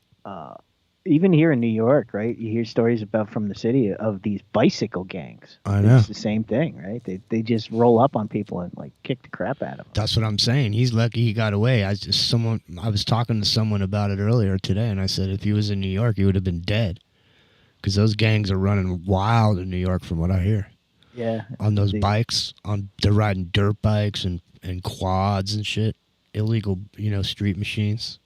S3: even here in New York, right? You hear stories about from the city of these bicycle gangs.
S1: I know.
S3: It's the same thing, right? They just roll up on people and like kick the crap out of them.
S1: That's what I'm saying. He's lucky he got away. I was talking to someone about it earlier today, and I said if he was in New York, he would have been dead. Because those gangs are running wild in New York, from what I hear.
S3: Yeah.
S1: On those bikes, they're riding dirt bikes and quads and shit. Illegal, street machines.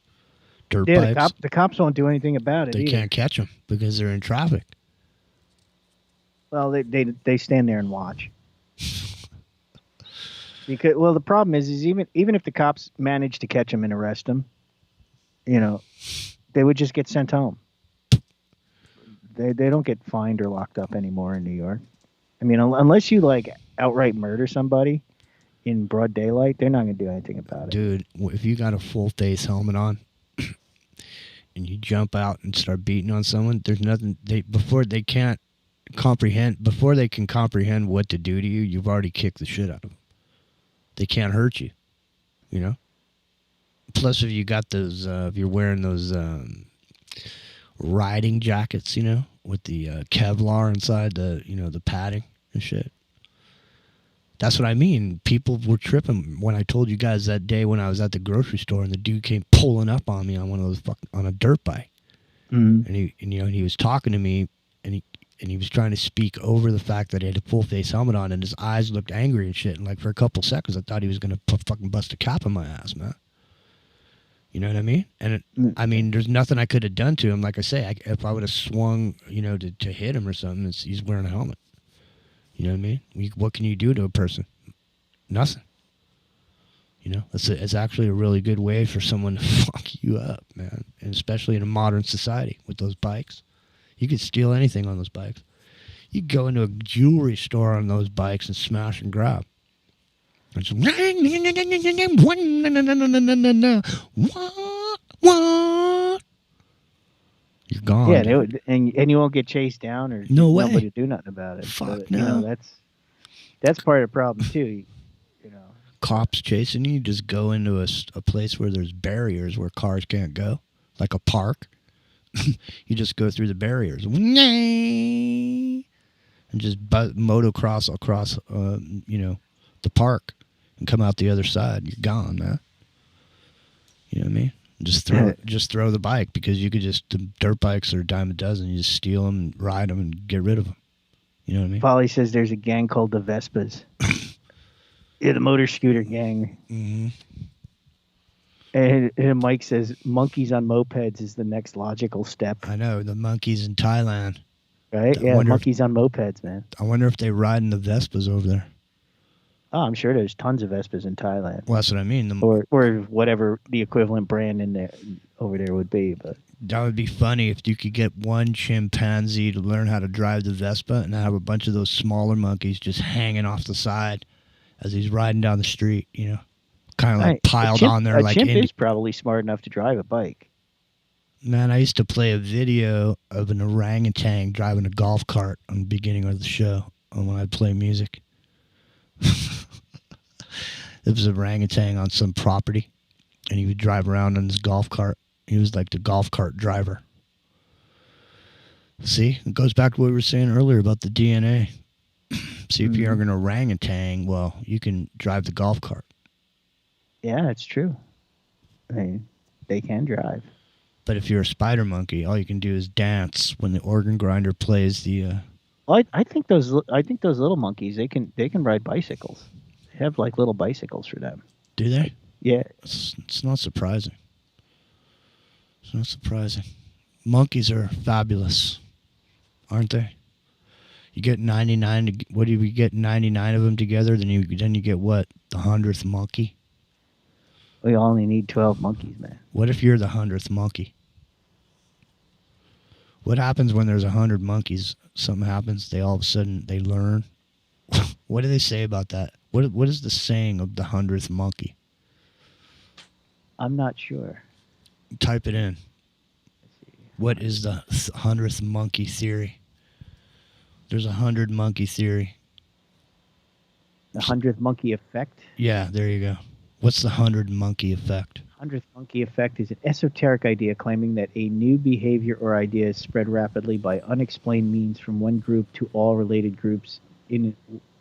S1: Dirt bikes.
S3: The cops won't do anything about it.
S1: They can't catch them because they're in traffic.
S3: Well, they stand there and watch. Because the problem is even if the cops manage to catch them and arrest them, they would just get sent home. They don't get fined or locked up anymore in New York. I mean, unless you like outright murder somebody in broad daylight, they're not going to do anything about it.
S1: Dude, if you got a full face helmet on and you jump out and start beating on someone, there's nothing before they can comprehend what to do to you. You've already kicked the shit out of them. They can't hurt you, Plus, if you got those, if you're wearing those riding jackets, with the Kevlar inside the padding and shit. That's what I mean. People were tripping when I told you guys that day when I was at the grocery store and the dude came pulling up on me on one of those on a dirt bike.
S3: Mm-hmm.
S1: And he was talking to me and he was trying to speak over the fact that he had a full face helmet on and his eyes looked angry and shit. And like for a couple seconds, I thought he was going to fucking bust a cap in my ass, man. You know what I mean? And there's nothing I could have done to him. Like I say, if I would have swung, to hit him or something, he's wearing a helmet. You know what I mean? What can you do to a person? Nothing. It's actually a really good way for someone to fuck you up, man. And especially in a modern society with those bikes. You could steal anything on those bikes. You could go into a jewelry store on those bikes and smash and grab. What? You're gone.
S3: Yeah, and you won't get chased down or
S1: no way.
S3: Nobody do nothing about it.
S1: Fuck no.
S3: That's part of the problem too.
S1: Cops chasing you. Just go into a place where there's barriers where cars can't go, like a park. You just go through the barriers and just motocross across, the park and come out the other side. You're gone, man. You know what I mean? Just throw the bike because you could the dirt bikes are a dime a dozen. You just steal them, ride them, and get rid of them. You know what I mean?
S3: Polly says there's a gang called the Vespas. Yeah, the motor scooter gang.
S1: Mm-hmm.
S3: And Mike says monkeys on mopeds is the next logical step.
S1: I know, the monkeys in Thailand.
S3: Right? Yeah, monkeys on mopeds, man.
S1: I wonder if they ride in the Vespas over there.
S3: Oh, I'm sure there's tons of Vespas in Thailand,
S1: Well, that's what I mean.
S3: or whatever the equivalent brand in there over there would be. But
S1: That would be funny if you could get one chimpanzee to learn how to drive the Vespa and have a bunch of those smaller monkeys just hanging off the side as he's riding down the street, you know, kind of like piled on there.
S3: A chimp is probably smart enough to drive a bike.
S1: Man, I used to play a video of an orangutan driving a golf cart on the beginning of the show when I'd play music. There was an orangutan on some property, and he would drive around on his golf cart. He was like the golf cart driver. See, it goes back to what we were saying earlier about the DNA. See, if you're an orangutan, well, you can drive the golf cart.
S3: Yeah, that's true. I mean, they can drive.
S1: But if you're a spider monkey, all you can do is dance when the organ grinder plays the.
S3: Well, I think those little monkeys they can ride bicycles. They have like little bicycles for them.
S1: Do they?
S3: Yeah.
S1: It's not surprising. It's not surprising. Monkeys are fabulous, aren't they? You get 99. What do you get? 99 of them together, then you get what? The 100th monkey.
S3: We only need 12 monkeys, man.
S1: What if you're the 100th monkey? What happens when there's 100 monkeys? Something happens. They all of a sudden they learn. What do they say about that? What is the saying of the 100th monkey?
S3: I'm not sure.
S1: Type it in. What is the 100th monkey theory? There's a 100 monkey theory.
S3: The 100th monkey effect?
S1: Yeah, there you go. What's the 100 monkey effect?
S3: 100th monkey effect is an esoteric idea claiming that a new behavior or idea is spread rapidly by unexplained means from one group to all related groups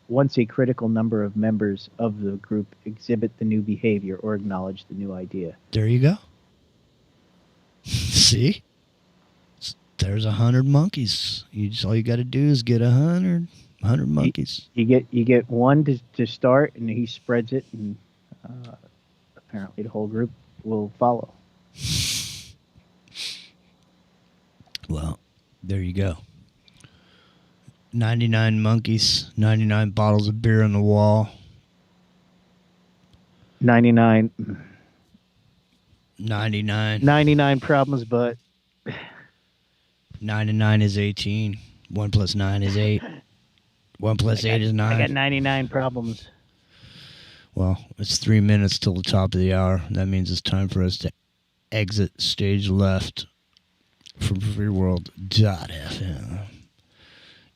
S3: once a critical number of members of the group exhibit the new behavior or acknowledge the new idea.
S1: There you go. See? There's 100 monkeys. All you got to do is get 100 monkeys.
S3: You get one to start, and he spreads it, and apparently the whole group will follow.
S1: Well, there you go. 99 monkeys, 99 bottles of beer on the wall.
S3: 99 problems, but
S1: 99 is 18. 1 plus 9 is 8. 1 plus 8 is 9.
S3: I got 99 problems.
S1: Well, it's 3 minutes till the top of the hour. That means it's time for us to exit stage left from freeworld.fm.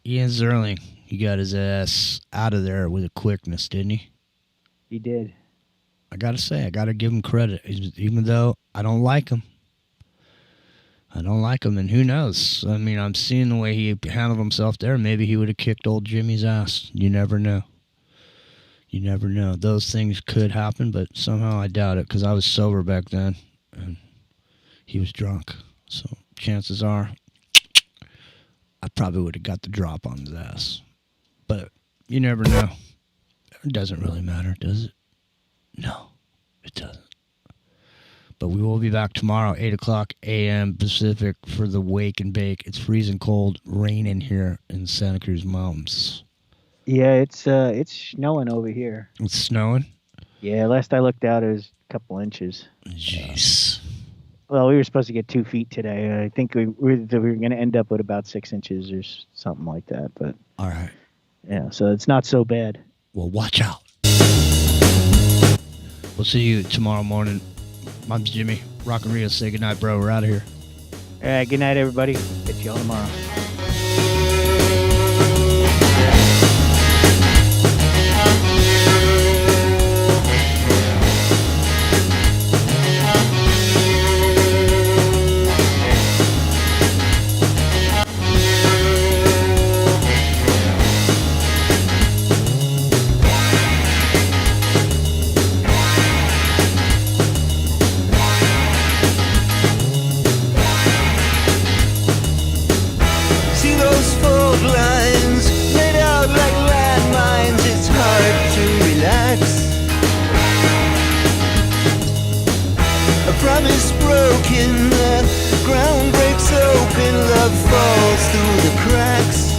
S1: Ian Zerling, he got his ass out of there with a quickness, didn't he?
S3: He did.
S1: I got to say, I got to give him credit, even though I don't like him. I don't like him, and who knows? I mean, I'm seeing the way he handled himself there. Maybe he would have kicked old Jimmy's ass. You never know. You never know. Those things could happen, but somehow I doubt it, because I was sober back then, and he was drunk. So chances are, I probably would have got the drop on his ass. But you never know. It doesn't really matter, does it? No, it doesn't. But we will be back tomorrow, 8 o'clock a.m. Pacific for the Wake and Bake. It's freezing cold, raining here in Santa Cruz Mountains.
S3: Yeah, it's snowing over here.
S1: It's snowing?
S3: Yeah, last I looked out, it was a couple inches.
S1: Jeez.
S3: Well, we were supposed to get 2 feet today. I think we were going to end up with about 6 inches or something like that. But
S1: all right.
S3: Yeah, so it's not so bad.
S1: Well, watch out. We'll see you tomorrow morning. I'm Jimmy. Rock and Rio, say goodnight, bro. We're out of here.
S3: All right, good night, everybody. Catch y'all tomorrow.
S6: See those fault lines laid out like landmines. It's hard to relax. A promise broken, the ground breaks open, love falls through the cracks.